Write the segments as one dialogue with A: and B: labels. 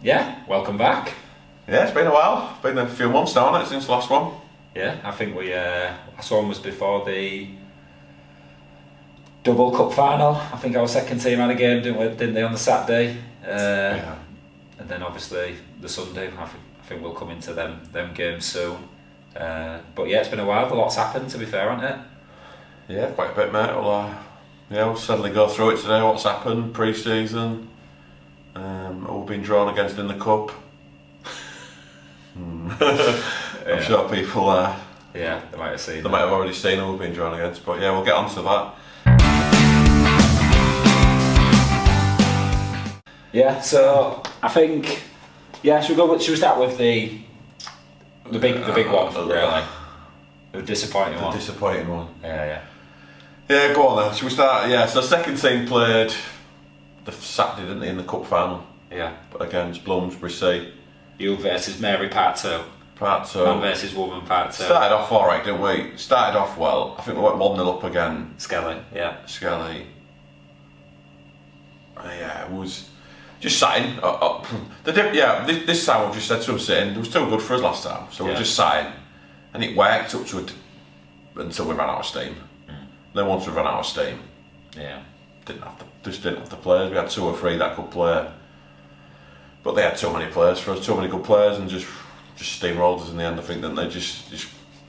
A: Yeah, welcome back.
B: Yeah, it's been a while. It's been a few months now, hasn't it, since the last one?
A: Yeah, I think last one was before the double cup final. I think our second team had a game, didn't they, on the Saturday?
B: Yeah.
A: And then obviously the Sunday. I think we'll come into them games soon. But yeah, it's been a while. A lot's happened, to be fair, hasn't it?
B: Yeah, quite a bit, mate. We'll certainly go through it today. What's happened pre-season? Who we've been drawn against in the cup. I'm sure people
A: they might have seen.
B: They might have already seen who we've been drawn against, but yeah, we'll get on to that.
A: Yeah, so I think should we start with the big one, really? The disappointing one.
B: Disappointing one.
A: Yeah.
B: Yeah, go on then. Should we start? Yeah, so second team played the Saturday, didn't they, in the cup final?
A: Yeah.
B: Against Bloomsbury C.
A: You versus Mary Part 2.
B: Part 2.
A: Man versus Woman Part 2.
B: Started off alright, didn't we? Started off well. I think we went 1-0 up again.
A: Skelly, yeah.
B: Skelly. Yeah, it was just sat in. This time we just said to him sitting. It was too good for us last time, so we just sat in. And it worked up to it until we ran out of steam. Then once we ran out of steam, didn't have the players. We had 2 or 3 that could play, but they had too many players for us, too many good players, and just steamrolled us in the end. I think that they just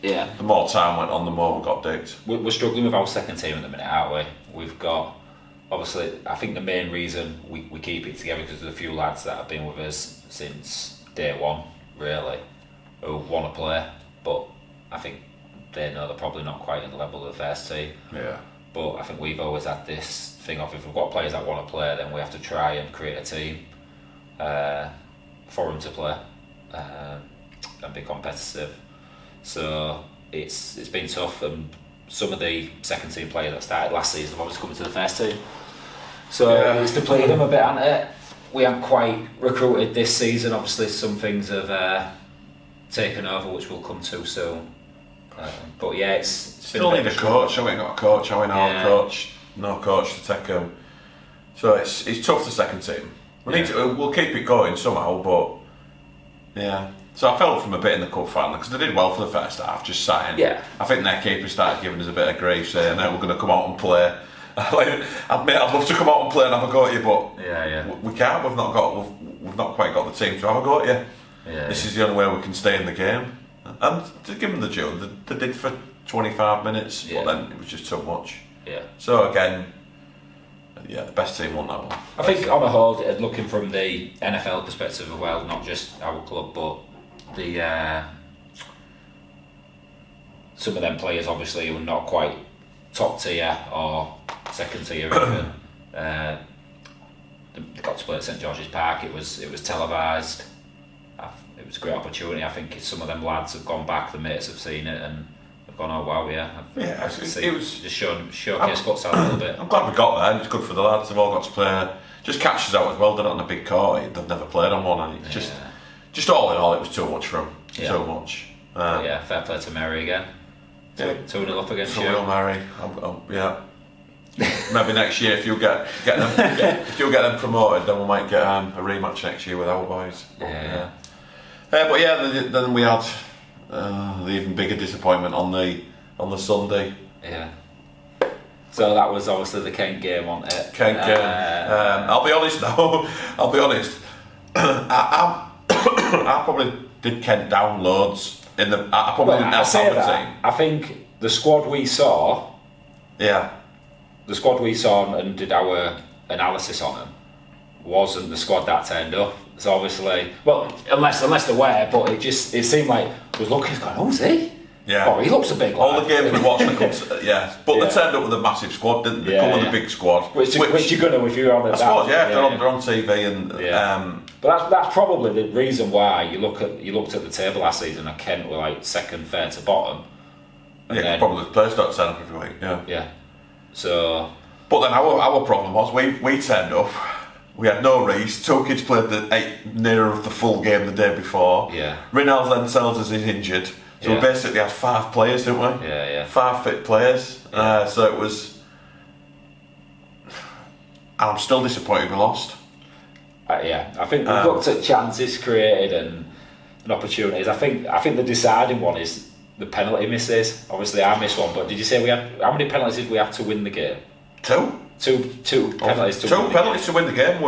B: the more time went on, the more we got dicked.
A: We're struggling with our second team at the minute, aren't we? We've got, obviously, I think the main reason we keep it together because there's a few lads that have been with us since day one, really, who want to play, but I think they know they're probably not quite at the level of the first team.
B: Yeah.
A: But I think we've always had this thing of, if we've got players that want to play, then we have to try and create a team for them to play and be competitive. So it's been tough, and some of the second team players that started last season have obviously come to the first team. So it's depleted them a bit, hasn't it? We haven't quite recruited this season. Obviously, some things have taken over, which we'll come to soon. But yeah, it's
B: still need a coach. I ain't got a coach. I ain't a coach. No coach to take him. So it's tough, the second team. We'll keep it going somehow, but yeah. So I felt from a bit in the cup final because they did well for the first half, just sat in.
A: Yeah.
B: I think their keeper started giving us a bit of grief, saying, "No, we're going to come out and play." I'd love to come out and play and have a go at you, but we can't. We've not quite got the team to have a go at you. This is the only way we can stay in the game. And to give them the due, they did for 25 minutes, but then it was just too much.
A: Yeah.
B: So again, the best team won that one.
A: I think on the whole, looking from the NFL perspective as well, not just our club, but the some of them players obviously who are not quite top tier or second tier even. They got to play at St George's Park. It was televised. It was a great opportunity. I think some of them lads have gone back. The mates have seen it and have gone, "Oh wow, it was just showcase futsal a little bit."
B: I'm glad we got there, and it's good for the lads. They've all got to play. Just catches out as well. They're not on a big court. They've never played on one, and it's just all in all, it was too much for them. Too much.
A: Fair play to Mary again. 2-0 up against you.
B: Mary. Maybe next year, if you get them promoted, then we might get a rematch next year with our boys. Then we had the even bigger disappointment on the Sunday.
A: Yeah. So that was obviously the Kent game, wasn't it?
B: Kent game. I'll be honest now. I probably did Kent down loads. I probably didn't have the team.
A: I think the squad we saw. Yeah. The squad we saw and did our analysis on them wasn't the squad that turned up. So obviously, well, unless they were, but it seemed like I was looking, going, "Oh, is he?
B: Yeah.
A: Oh, he looks a big lad."
B: All the games we watched, but they turned up with a massive squad, didn't they? Come with a big squad,
A: which you're gonna if you're on it.
B: I suppose, they're on TV and.
A: But that's probably the reason why you looked at the table last season and Kent were like second, third to bottom. And then,
B: probably the players don't turn up every week.
A: Yeah. So.
B: But then our problem was we turned up. We had no Reece. 2 kids played near the full game the day before.
A: Yeah.
B: Rinaldi then tells us he's injured. So we basically had 5 players, didn't we?
A: Yeah.
B: 5 fit players. So it was. And I'm still disappointed we lost.
A: I think we've looked at chances created and opportunities. I think the deciding one is the penalty misses. Obviously, I missed one, but did you say we had how many penalties did we have to win the game?
B: Two
A: penalties to win
B: the game.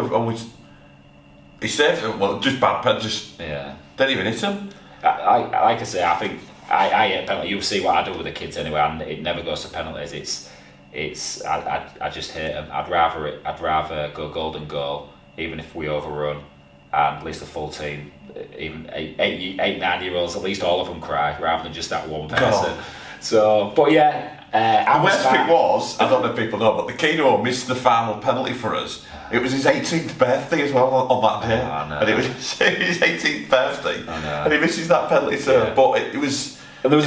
B: He saved it. Well, just bad penalties. Didn't even hit him.
A: Like I say, I think I hate penalty. You'll see what I do with the kids anyway, and it never goes to penalties. I just hate them. I'd rather go golden goal, even if we overrun, and at least the full team, even 9-year-olds, at least all of them cry, rather than just that one person. So, but yeah.
B: The worst thing was, I don't know if people know, but the Keno missed the final penalty for us. It was his 18th birthday as well on that day, and it was his 18th birthday, and he misses that penalty. So, but it was.
A: And there was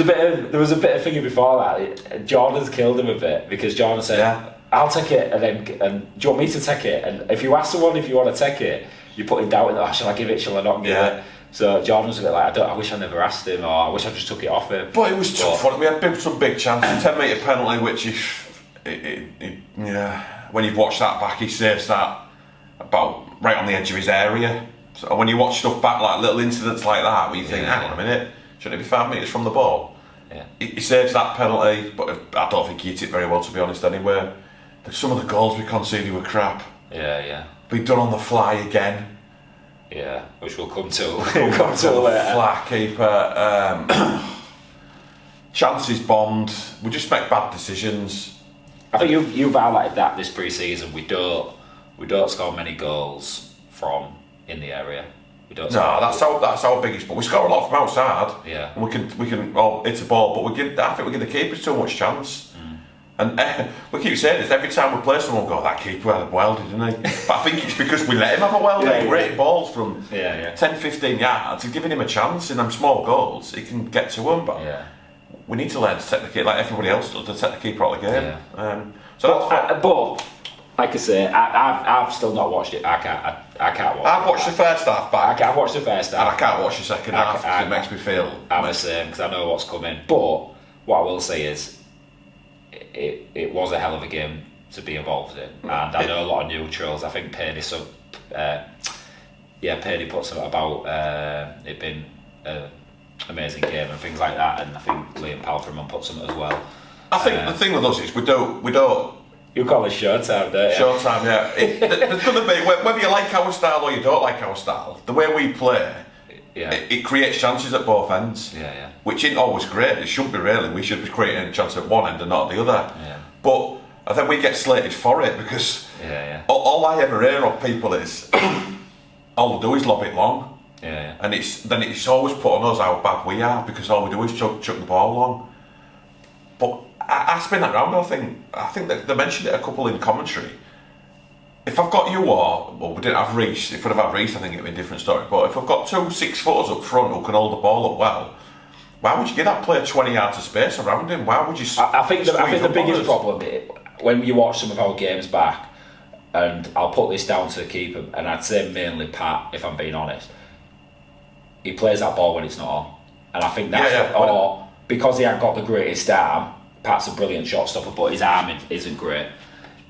A: a bit of thinking before that. Jordan's killed him a bit because Jordan said, "I'll take it," and do you want me to take it? And if you ask someone if you want to take it, you put in doubt in, shall I give it? Shall I not give it? So Jordan was a bit like, I wish I never asked him, or I wish I just took it off him.
B: But it was tough. We had some big chances. 10-metre penalty, which when you've watched that back, he saves that about right on the edge of his area. So when you watch stuff back, like little incidents like that, where you think, hang on a minute, shouldn't it be 5 metres from the ball?
A: Yeah.
B: He saves that penalty, but I don't think he hit it very well, to be honest. Anyway, some of the goals we conceded were crap. Been done on the fly again.
A: Yeah, which we'll come to.
B: We'll come to later. Flat keeper, chances bombed. We just make bad decisions.
A: I think you've highlighted that this pre-season. We don't score many goals from in the area. We don't.
B: No, that's our biggest. But we score a lot from outside.
A: Yeah,
B: and we can all hit a ball, but I think we give the keepers too much chance. And we keep saying this every time we play someone. Go, that keeper had a weldy, didn't he? But I think it's because we let him have a weldy. We're hitting balls from 10-15 yards and giving him a chance in them small goals. He can get to them, but we need to learn to take the keeper like everybody else does, to take the keeper out of the game.
A: But like I say, I've still not watched it. I can't watch.
B: I've watched the first half back.
A: I've watched the first half,
B: and I can't watch the second half because it makes me feel.
A: I'm the same because I know what's coming. But what I will say is, it was a hell of a game to be involved in, and I know a lot of neutrals. I think Penny put something about it being an amazing game and things like that, and I think Liam Palfreman put something as well.
B: I think the thing with us is we don't.
A: You call it showtime, don't you?
B: Showtime, yeah. There's going to be whether you like our style or you don't like our style. The way we play. It creates chances at both ends, which isn't always great. It shouldn't be really. We should be creating a chance at one end and not at the other. But I think we get slated for it because all I ever hear of people is all we do is lob it long, and it's always put on us how bad we are because all we do is chuck the ball long. But I spin that round. I think that they mentioned it a couple in commentary. If I've got you we didn't have Reece. If we'd have had Reece, I think it'd be a different story. But if I've got 2 6-footers up front who can hold the ball up well, why would you give that player 20 yards of space around him? Why would you?
A: I think the biggest problem when you watch some of our games back, and I'll put this down to the keeper, and I'd say mainly Pat, if I'm being honest. He plays that ball when it's not on, and I think that's because he hasn't got the greatest arm. Pat's a brilliant shot stopper, but his arm isn't great.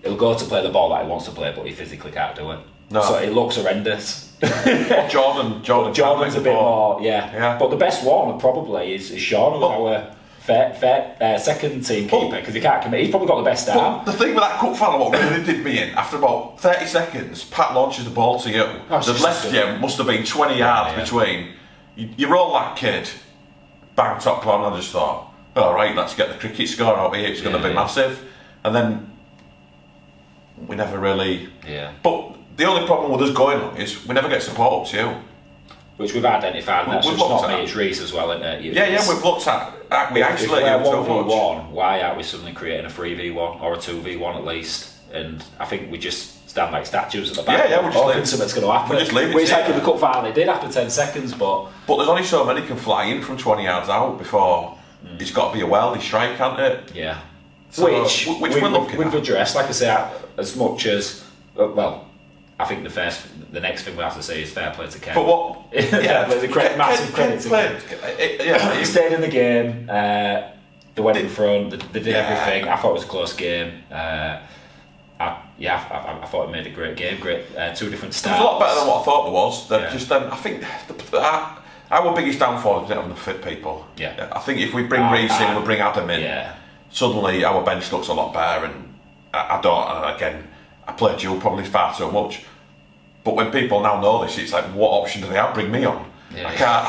A: He'll go to play the ball that he wants to play, but he physically can't do it. No. So it looks horrendous.
B: Jordan's
A: a bit more, But the best one probably is Sean, our second team keeper, because he can't commit. He's probably got the best arm.
B: The thing with that cup final, what really did me in, after about 30 seconds, Pat launches the ball to you. The left you must have been 20 yards between. You roll that kid, bang top corner. I just thought, all right, let's get the cricket score out here. It's going to be massive, and then. We never really. But the only problem with us going on is we never get support up to you.
A: Which we've identified, and that's just not me, it's Reece as well, isn't it?
B: We've looked at. We isolate you so much.
A: 1v1, why aren't we suddenly creating a 3v1 or a 2v1 at least? And I think we just stand like statues at the back.
B: We're just leaving.
A: Something's going to happen.
B: We just leave it.
A: Which like in the cup final they did after 10 seconds, but
B: there's only so many can fly in from 20 yards out before it's got to be a weldy strike, can't it?
A: Yeah.
B: So, which we're looking
A: at. We've addressed, like I say, as much as I think the next thing we have to say is fair play to Ken.
B: But what?
A: Massive credit to Ken. He stayed in the game. They went in front. They did everything. I thought it was a close game. I thought it made a great game. Great, 2 different styles.
B: It was a lot better than what I thought it was.
A: Yeah.
B: Just I think our biggest downfall is having the fit people.
A: Yeah.
B: I think if we bring Reece in, we bring Adam in.
A: Yeah.
B: Suddenly our bench looks a lot better, and I don't. Again, I play dual probably far too much. But when people now know this, it's like, what option do they have? Bring me on.
A: Yeah.
B: I can't.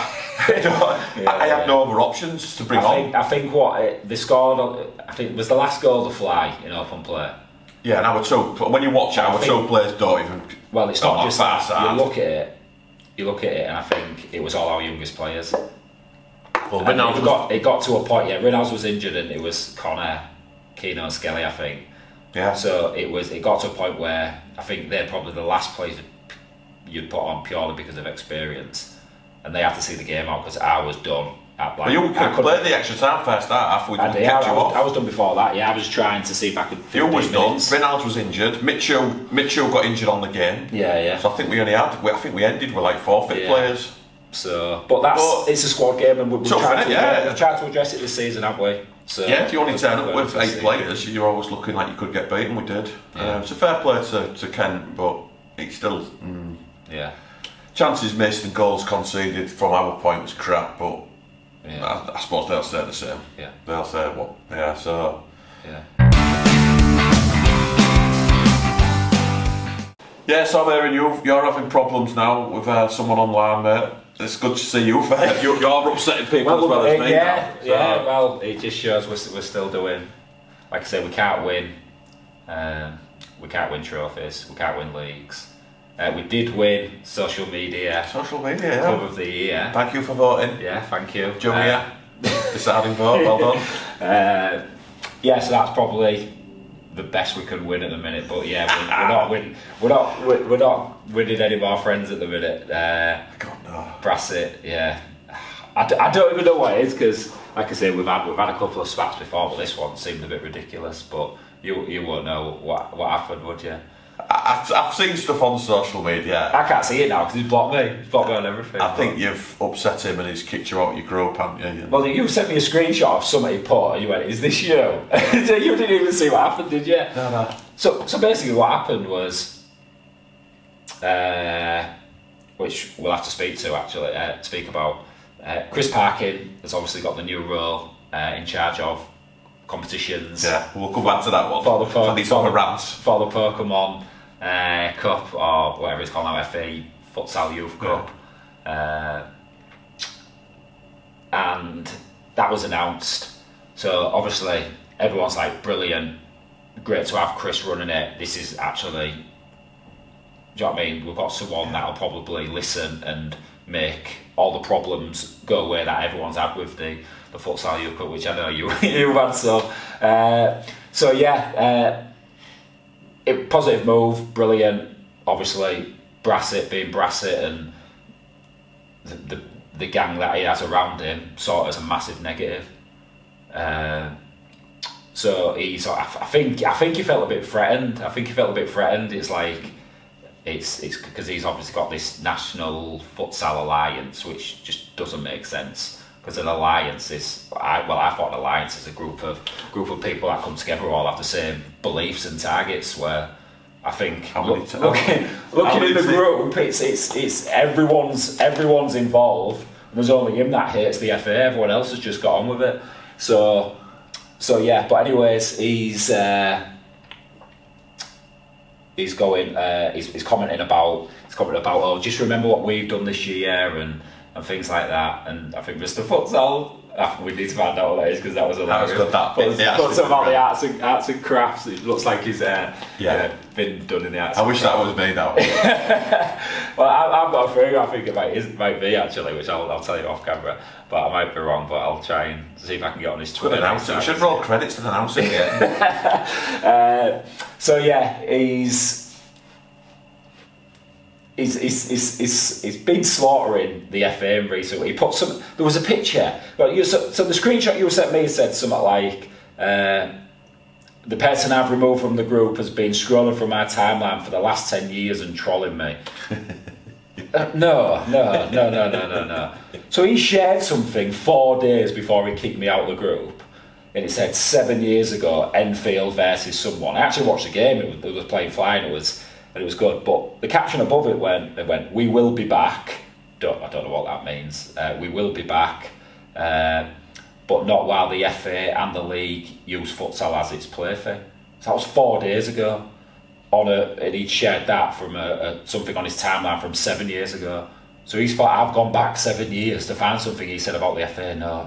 B: I have no other options to bring on.
A: I think what they scored. I think it was the last goal to fly in open play.
B: Yeah, and when you watch it, our two players don't even.
A: Well, it's not just that.
B: Side.
A: You look at it, and I think it was all our youngest players.
B: Well,
A: it got to a point. Yeah, Rinalds was injured, and it was Connor, Keano, and Skelly, I think.
B: Yeah.
A: So it got to a point where I think they're probably the last players you'd put on purely because of experience, and they had to see the game out because I was done.
B: Well, you could play the extra time first half. We kept you off.
A: I was done before that. Yeah, I was trying to see if I could.
B: You was done. Rinalds was injured. Mitchell got injured on the game.
A: Yeah.
B: So I think we ended with like 4 fit players.
A: So, but it's a squad game, and we've tried to address it this season, haven't we? So
B: yeah, if you only turn up with 8 players, you're always looking like you could get beaten. We did.
A: Yeah.
B: It's a fair play to Kent, but it's still.
A: Yeah.
B: Chances missed and goals conceded from our point was crap, but.
A: Yeah.
B: I suppose they'll say the same.
A: Yeah.
B: They'll say what? Yeah. So.
A: Yeah.
B: Yeah. So I'm hearing you're having problems now with someone online, mate. It's good to see you. You're upsetting people as well as me.
A: Yeah.
B: Now, so.
A: Yeah. Well, it just shows we're still doing. Like I say, we can't win. We can't win trophies. We can't win leagues. We did win social media Club of the Year.
B: Thank you for voting.
A: Yeah, thank you.
B: Junior, deciding vote, well done.
A: Yeah, so that's probably the best we could win at the minute. But yeah, we're not winning any of our friends at the minute.
B: God no.
A: Brassett, yeah. I don't even know what it is because, like I say, we've had a couple of spats before, but this one seemed a bit ridiculous. But you won't know what happened, would you?
B: I've seen stuff on social media.
A: I can't see it now because he's blocked me. He's blocked me on everything.
B: I think you've upset him and he's kicked you out of your group, haven't you?
A: Well, you sent me a screenshot of something he put and you went, "Is this you?" You didn't even see what happened, did you?
B: No.
A: So basically what happened was, which we'll have to speak about, Chris Parkin has obviously got the new role in charge of competitions.
B: Yeah, we'll come back to that one.
A: For the Pokemon Cup, or whatever it's called now, FA Futsal Youth Cup. And that was announced. So obviously everyone's like, brilliant, great to have Chris running it. This is actually, do you know what I mean? We've got someone that'll probably listen and make all the problems go away that everyone's had with the Futsal Youth Cup, which I know you've had. So yeah, positive move, brilliant. Obviously, Brassett being Brassett and the gang that he has around him saw it as a massive negative. So I think he felt a bit threatened. It's like it's because he's obviously got this National Futsal Alliance, which just doesn't make sense. Because an alliance is, I thought an alliance is a group of people that come together, all have the same beliefs and targets. Where I think looking at the group, it's everyone's involved. And there's only him that hates the FA. Everyone else has just got on with it. So yeah. But anyways, he's commenting about oh, just remember what we've done this year and things like that. And I think Mr. Futsal, we need to find out what that is because that was hilarious.
B: That was good, that bit.
A: But something about the arts and crafts. It looks like he's been done in the arts.
B: I wish that was me now.
A: Well, I've got a theory. I think it might be actually, which I'll tell you off camera. But I might be wrong. But I'll try and see if I can get on his Twitter.
B: We should roll credits to the announcing it.
A: So yeah, he's been slaughtering the FM recently. He put some. There was a picture. So the screenshot you sent me said something like, "The person I've removed from the group has been scrolling from my timeline for the last 10 years and trolling me." No. So he shared something 4 days before he kicked me out of the group.
C: and it said 7 years ago, Enfield versus someone. I actually watched the game. It was playing flying. It was good. But the caption above it went, "We will be back." I don't know what that means. We will be back, but not while the FA and the league use futsal as its plaything. So that was 4 days ago. And he'd shared that from something on his timeline from 7 years ago. So he's thought, I've gone back 7 years to find something he said about the FA. No,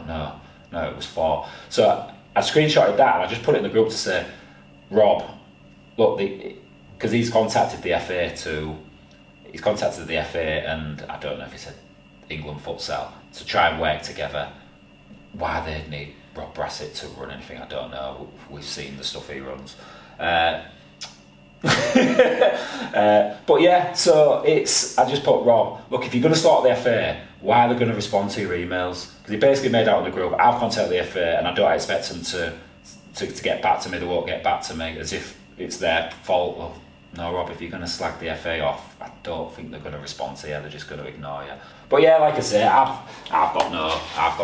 C: it was 4. So I screenshotted that and I just put it in the group to say, Rob, look, because he's contacted the FA and I don't know if he said England Futsal to try and work together. Why they'd need Rob Brassett to run anything, I don't know. We've seen the stuff he runs. But yeah, so I just put, Rob, look, if you're going to start the FA, why are they going to respond to your emails? Because he basically made out in the group, I've contacted the FA and I don't expect them to get back to me. They won't get back to me, as if it's their fault. Well, no, Rob, if you're going to slag the FA off, I don't think they're going to respond to you. They're just going to ignore you. But yeah, like I say, I've got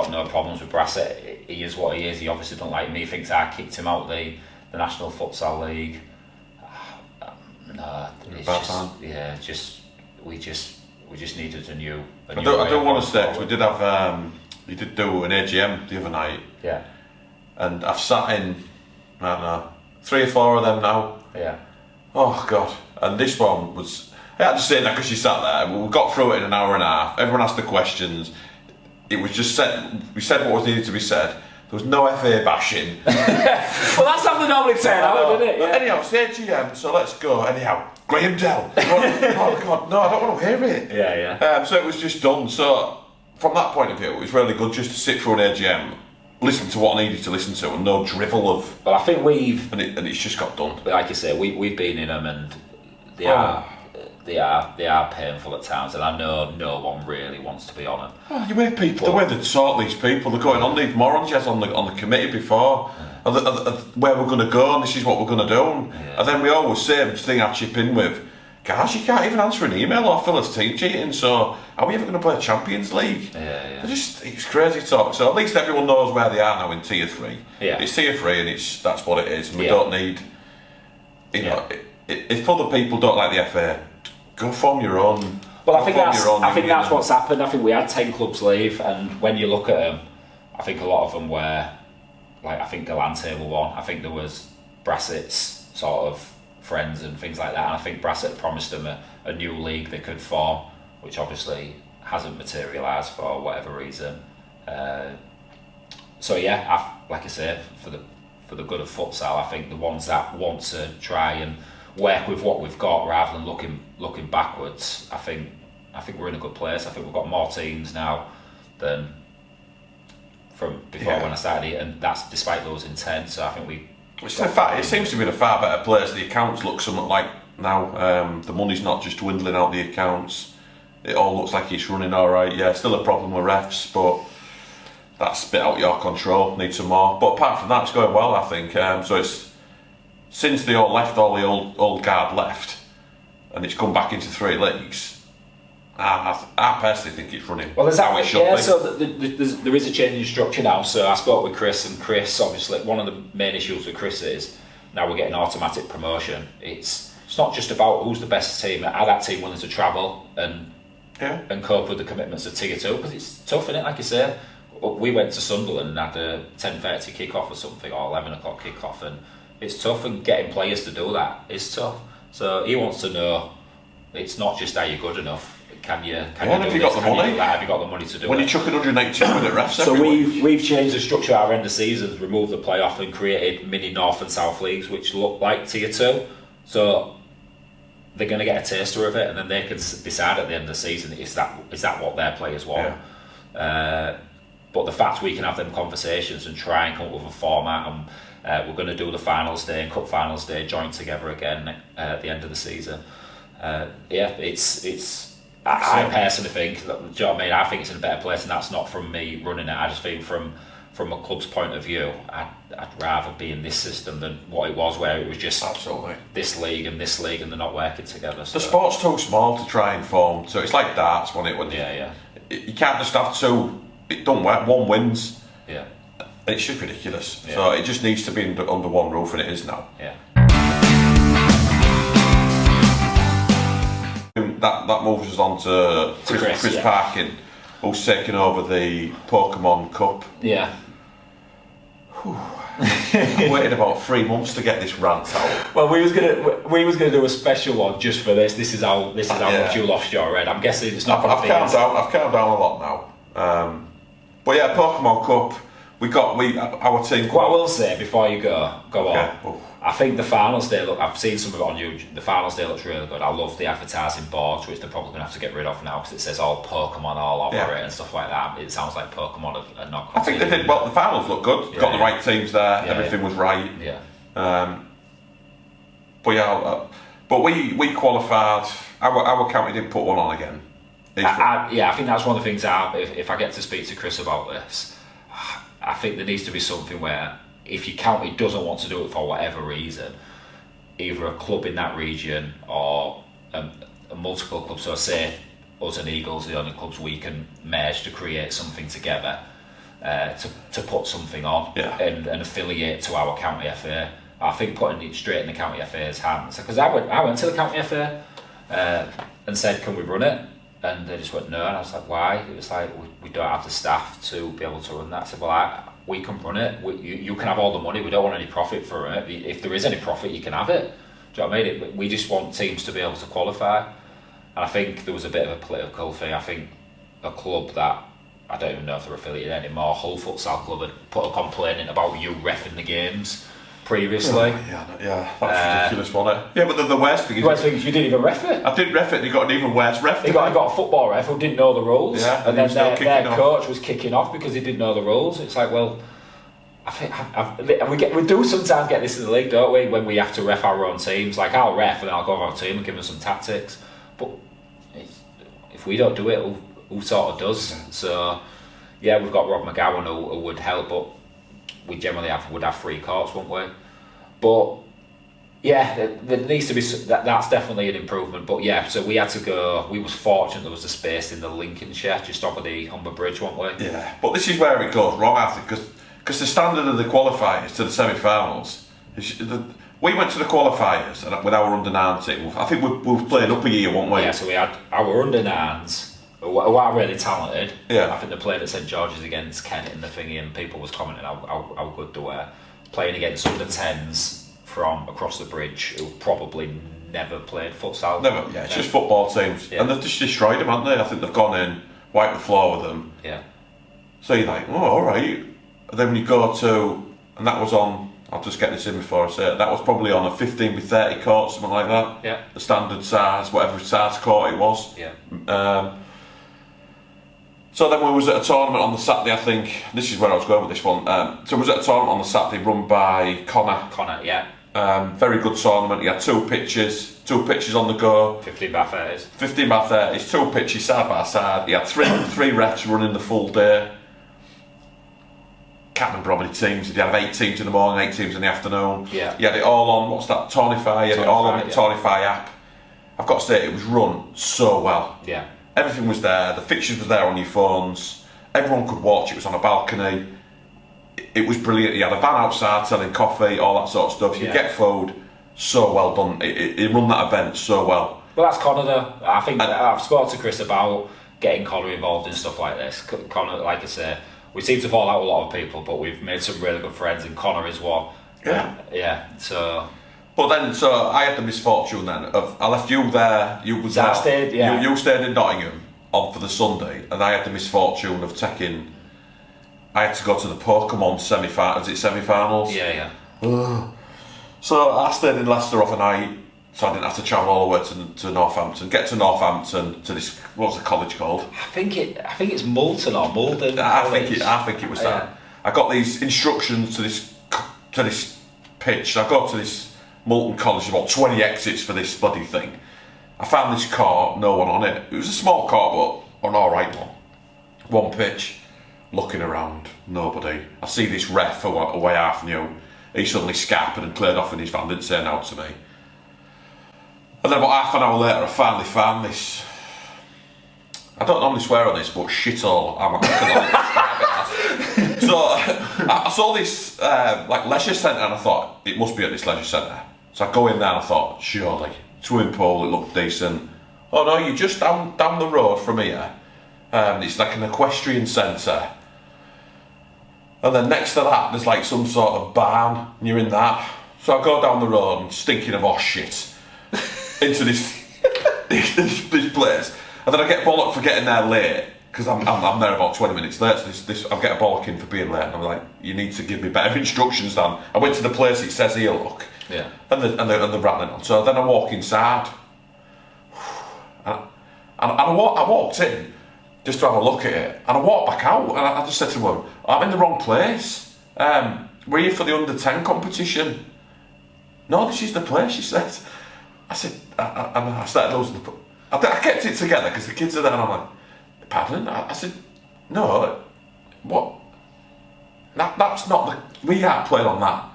C: no problems with Brassett. He is what he is. He obviously don't like me. He thinks I kicked him out of the National Futsal League. No, it's we just needed a new. I
B: don't want to say, we did have you did do an AGM the other night.
C: Yeah.
B: And I've sat in, I don't know, 3 or 4 of them now.
C: Yeah.
B: Oh God! And this one was. I had to say that because she sat there. We got through it in an hour and a half. Everyone asked the questions. It was just said. We said what was needed to be said. There was no FA bashing.
C: Well, that's how they normally turn out, isn't it? Yeah.
B: Anyhow, it's the AGM, so let's go. Anyhow, Graham Dell. Oh God, no, I don't want to hear it.
C: Yeah.
B: So it was just done. So from that point of view, it was really good just to sit through an AGM, listen to what I needed to listen to, and no drivel of.
C: Well, I think
B: and it's just got done.
C: Like you say, we've been in them, and they are painful at times, and I know no one really wants to be on them.
B: Oh, you hear people, the way they sort these people, they're going on these morons on the committee before, where we're going to go, and this is what we're going to do, and then we always say the thing I chip in with, gosh, you can't even answer an email or fill a team cheating, so are we ever going to play Champions League?
C: Yeah.
B: It's crazy talk. So at least everyone knows where they are now in Tier 3.
C: Yeah.
B: It's Tier 3 and that's what it is, and we don't need, know, if other people don't like the FA, go form your own.
C: Well, I think that's what's happened. I think we had 10 clubs leave, and when you look at them, I think a lot of them were, like, I think Galante were one. I think there was Brassett's sort of friends and things like that, and I think Brassett promised them a new league they could form, which obviously hasn't materialised for whatever reason. So yeah, like I say, for the good of futsal, I think the ones that want to try and work with what we've got rather than looking backwards, I think we're in a good place. I think we've got more teams now than from before when I started it, and that's despite those in 10. So I think it
B: seems to be in a far better place. The accounts look somewhat like now. The money's not just dwindling out the accounts. It all looks like it's running all right. Yeah, still a problem with refs, but that's a bit out of your control. Need some more. But apart from that, it's going well, I think. So it's since they all left, all the old guard left, and it's come back into 3 leagues. I personally think it's running.
C: Well, exactly. Yeah. So there is a change in structure now. So I spoke with Chris, and Chris, obviously, one of the main issues with Chris is now we're getting automatic promotion. It's not just about who's the best team. Are that team willing to travel and cope with the commitments of Tier 2? Because it's tough, isn't it? Like you say, we went to Sunderland and had a 10:30 kick-off or something, or 11 o'clock kick-off, and it's tough, and getting players to do that is tough. So he wants to know, it's not just are you good enough. Have you got the money to do it?
B: When you're chucking 182 minute refs
C: so we've changed the structure of our end of seasons, removed the playoff and created mini North and South leagues which look like Tier 2. So they're going to get a taster of it, and then they can decide at the end of the season, is that what their players want? But the fact we can have them conversations and try and come up with a format, and we're going to do the finals day and cup finals day joined together again at the end of the season. I personally think, do you know what I mean? I think it's in a better place, and that's not from me running it. I just think from a club's point of view, I'd rather be in this system than what it was, where it was just this league, and they're not working together. So.
B: The sport's too small to try and form, so it's like darts when you can't just have 2. It don't work. 1 wins.
C: Yeah.
B: It's just ridiculous.
C: Yeah.
B: So it just needs to be under one roof, and it is now.
C: Yeah.
B: That moves us on to Chris Parkin, who's taken over the Pokemon Cup.
C: Yeah.
B: I waited about 3 months to get this rant out.
C: Well, we was gonna do a special one just for this. This is how much you lost your head. I'm guessing it's not.
B: I've calmed down a lot now. But yeah, Pokemon Cup. Our team.
C: What I will say before you go
B: Okay.
C: on. I think the finals day look. I've seen some of it on YouTube. The finals day looks really good. I love the advertising boards, which they're probably gonna have to get rid of now because it says all Pokemon all over it and stuff like that. It sounds like Pokemon are not.
B: I think they did well. The finals look good.
C: Yeah,
B: Got the right teams there.
C: Yeah,
B: Everything was right.
C: Yeah.
B: But we qualified. Our county didn't put one on again.
C: I think that's one of the things. If I get to speak to Chris about this, I think there needs to be something where if your county doesn't want to do it for whatever reason, either a club in that region or a multiple clubs. So say us and Eagles are the only clubs we can merge to create something together to put something on and affiliate to our county FA. I think putting it straight in the county FA's hands, because I went to the county FA and said, can we run it? And they just went, no. And I was like, why? It was like, we don't have the staff to be able to run that. I said, well, we can run it. You can have all the money. We don't want any profit for it. If there is any profit, you can have it. Do you know what I mean? We just want teams to be able to qualify. And I think there was a bit of a political thing. I think a club that, I don't even know if they're affiliated anymore, Hull Futsal Club, had put a complaint in about you reffing the games previously.
B: That's ridiculous, wasn't it? Yeah, but the worst thing is...
C: you didn't even ref it.
B: I didn't ref it, and you got an even worse ref.
C: He got a football ref who didn't know the rules, and then their coach was kicking off because he didn't know the rules. It's like, well, I think we do sometimes get this in the league, don't we? When we have to ref our own teams, like I'll ref and I'll go over our team and give them some tactics, but if we don't do it, who sort of does? So yeah, we've got Rob McGowan who would help, but we generally would have 3 courts, wouldn't we? But yeah, there needs to be that's definitely an improvement. But yeah, so we had to go. We was fortunate there was a space in the Lincolnshire just over the Humber Bridge, weren't we?
B: Yeah, but this is where it goes wrong, I think, because the standard of the qualifiers to the semi-finals. We went to the qualifiers and with our under-9 team. I think we've played up a year, weren't we?
C: Yeah, so we had our under-9s. Who are really talented.
B: Yeah.
C: I think they played at St George's against Kent in the thingy, and people was commenting how good they were. Playing against under 10s from across the bridge who probably never played futsal.
B: Never, yeah, it's just football teams. Yeah. And they've just destroyed them, haven't they? I think they've gone in, wiped the floor with them.
C: Yeah.
B: So you're like, oh, alright. And then when you go to, and that was on, I'll just get this in before I say it, that was probably on a 15x30 court, something like that.
C: Yeah.
B: The standard size, whatever size court it was.
C: Yeah.
B: So then we was at a tournament on the Saturday, I think. This is where I was going with this one. So we was at a tournament on the Saturday run by Connor.
C: Connor, yeah.
B: Very good tournament. He had 2 pitches on the go.
C: 15x30s.
B: 15x30s, 2 pitches side by side. He had three refs running the full day. Can't remember how many teams. He had 8 teams in the morning, 8 teams in the afternoon.
C: Yeah.
B: He had it all on, what's that, Tornify? He had it all on the
C: yeah.
B: Tornify app. I've got to say, it was run so well.
C: Yeah.
B: Everything was there, the fixtures were there on your phones, everyone could watch, it was on a balcony. It was brilliant. He had a van outside selling coffee, all that sort of stuff. You get food, so well done. He run that event so well.
C: Well, that's Connor though. I think I've spoken to Chris about getting Connor involved in stuff like this. Connor, like I say, we seem to fall out with a lot of people, but we've made some really good friends, and Connor is one. Yeah. So.
B: But then, so I had the misfortune then of I left you there. You was there.
C: Stayed, yeah.
B: You stayed in Nottingham for the Sunday, and I had the misfortune of taking. I had to go to the Pokemon semi-finals. Is it semi-finals?
C: Yeah.
B: So I stayed in Leicester off a night, so I didn't have to travel all the way to Northampton. Get to Northampton to this. What's the college called?
C: I think it's Moulton or Malden.
B: I think it was that.
C: Yeah.
B: I got these instructions to this pitch. I got to this Moulton College, about 20 exits for this bloody thing. I found this court, no one on it. It was a small court, but an alright one. One pitch, looking around, nobody. I see this ref away half new. He suddenly scappered and cleared off in his van, didn't say an out to me. And then about half an hour later, I finally found this. I don't normally swear on this, but shithole. I'm not going to describe it as. So I saw this like leisure centre and I thought it must be at this leisure centre. So I go in there and I thought, surely swimming pool, it looked decent. Oh no, you're just down the road from here. It's like an equestrian centre. And then next to that, there's like some sort of barn, and you're in that. So I go down the road and stinking of horse shit into this place. And then I get bollocked for getting there late, because I'm there about 20 minutes late, so I get a bollocking for being late. And I'm like, you need to give me better instructions, Dan. I went to the place, it says here, look.
A: Yeah.
B: And they're rattling on. So then I walk inside. And I walked in just to have a look at it, and I walked back out, and I just said to them, I'm in the wrong place. We're here for the under 10 competition. No, this is the place, she said. I said, and I started losing I kept it together because the kids are there, and I'm like, pardon? I said, no, what? That's not the, we can't play on that.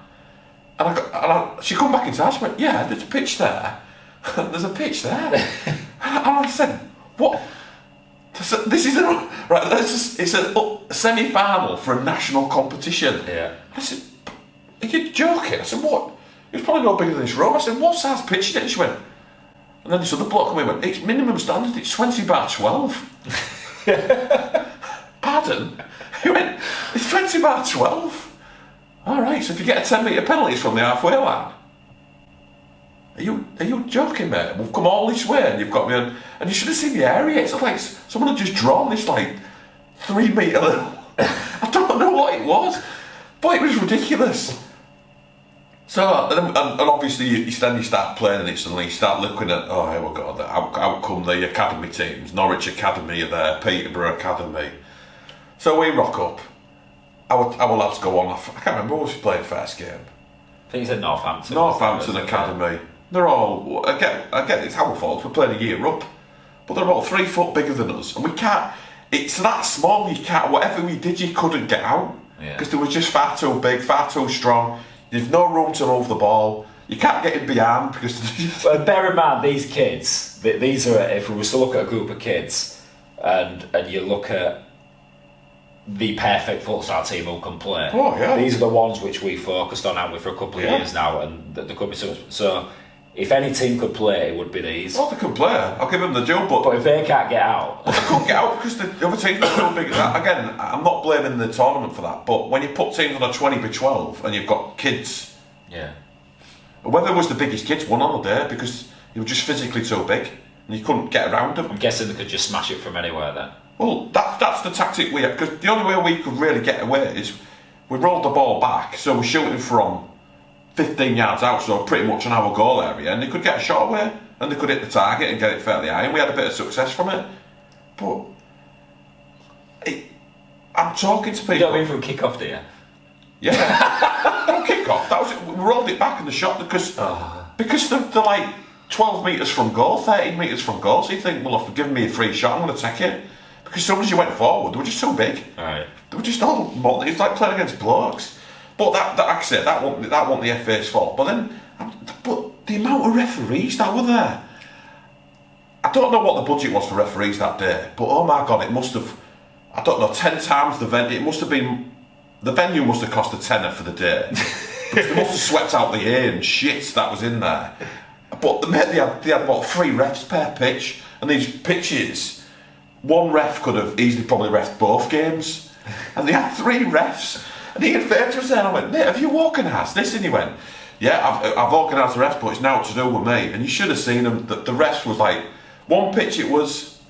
B: And she come back inside, she went, yeah, there's a pitch there. There's a pitch there. And I said, what? This is it's a semi-final for a national competition.
A: Yeah.
B: I said, are you joking? I said, what? It's probably no bigger than this room. I said, what size pitch is it? And she went, and then this other bloke came in and went, it's minimum standard, it's 20 bar 12. Pardon? He went, it's 20 bar 12. Alright, so if you get a 10 metre penalty from the halfway line. Are you joking, mate? We've come all this way and you've got me on, and you should have seen the area. It's like someone had just drawn this like 3 metre little. I don't know what it was, but it was ridiculous. So, and obviously you start playing and it's suddenly you start looking at, oh, here we go, out come the academy teams. Norwich Academy are there, Peterborough Academy. So we rock up. Our lads go on, I can't remember what was playing first game.
A: I think you said Northampton.
B: Northampton Academy. They're all, again, it's our fault, we're playing a year up. But they're about 3 foot bigger than us. And we can't, it's that small, you can't, whatever we did, you couldn't get out. Because they were just far too big, far too strong. There's no room to move the ball. You can't get in behind because.
C: Well, bear in mind, these kids. These are, if we were to look at a group of kids, and you look at the perfect futsal team who can play.
B: Oh yeah.
C: These are the ones which we focused on, haven't we, for a couple of years now, and there could be so much. So, if any team could play, it would be these.
B: Oh, they can play. I'll give them the due, but
C: if they can't get out,
B: they can't get out because the other teams are so big. Again, I'm not blaming the tournament for that, but when you put teams on a 20x12 and you've got kids, whether it was the biggest kids won on the day because they were just physically too big and you couldn't get around them.
C: I'm guessing they could just smash it from anywhere then.
B: Well, that's the tactic we have, because the only way we could really get away is we rolled the ball back, so we're shooting from 15 yards out, so pretty much on our goal area, and they could get a shot away and they could hit the target and get it fairly high, and we had a bit of success from it. But I'm talking to people.
C: You don't mean from kick-off, do you?
B: Yeah. No kick-off. That was it. We rolled it back in the shot because they're like 12 metres from goal, 13 metres from goal, so you think, well, if they're giving me a free shot, I'm going to take it. Because as soon as you went forward, they were just too big.
C: Right.
B: They were just all motley. It's like playing against blokes. But that like I said, that wasn't the FA's fault. But the amount of referees that were there, I don't know what the budget was for referees that day. But oh my God, it must have, I don't know, 10 times the venue. It must have been, the venue must have cost a tenner for the day. They must have swept out the air and shit that was in there. But they had about 3 refs per pitch, and these pitches. One ref could have easily probably refed both games, and they had 3 refs. And Ian Fairch was there, and I went, mate, have you organised this? And he went, yeah, I've organised the refs, but it's now to do with me. And you should have seen them. The refs was like, one pitch it was,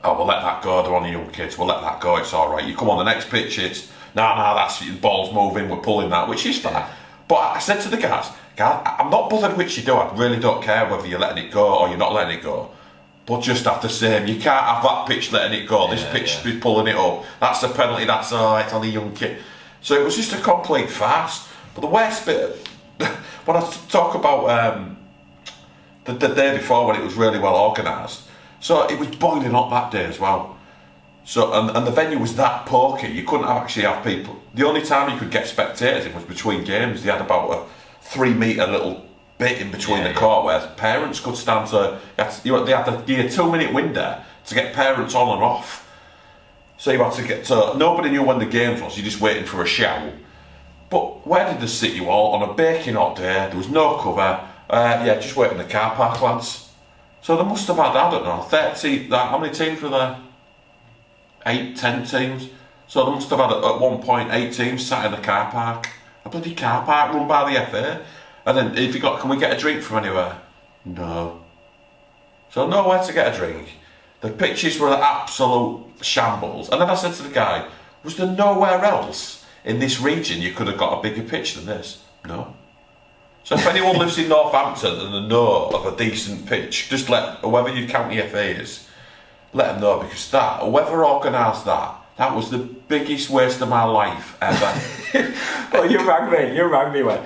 B: oh, we'll let that go, they're on the young kids, we'll let that go, it's all right. You come on the next pitch, it's, no, that's the ball's moving, we're pulling that, which is fine. But I said to the guys, I'm not bothered which you do, I really don't care whether you're letting it go or you're not letting it go. But just have the same. You can't have that pitch letting it go. This pitch is pulling it up. That's a penalty. That's it's on the young kid. So it was just a complete farce. But the worst bit, when I talk about the day before when it was really well organised, so it was boiling hot that day as well. So and the venue was that pokey. You couldn't actually have people. The only time you could get spectators in was between games. They had about a 3 metre little bit in between the court where parents could stand. So they had a 2-minute window to get parents on and off. So you had to get to. Nobody knew when the games was. You're just waiting for a shout. But where did they sit you all on a baking hot day? There was no cover. Just wait in the car park, lads. So they must have had, I don't know, 30. How many teams were there? 8, 10 teams. So they must have had at one point 8 teams sat in the car park. A bloody car park run by the FA. And then if you got, can we get a drink from anywhere? No. So nowhere to get a drink. The pitches were absolute shambles. And then I said to the guy, was there nowhere else in this region you could have got a bigger pitch than this? No. So if anyone lives in Northampton and they know of a decent pitch, just let whoever your county FA is, let them know, because that, whoever organised that was the biggest waste of my life ever.
C: Well, you rang me when,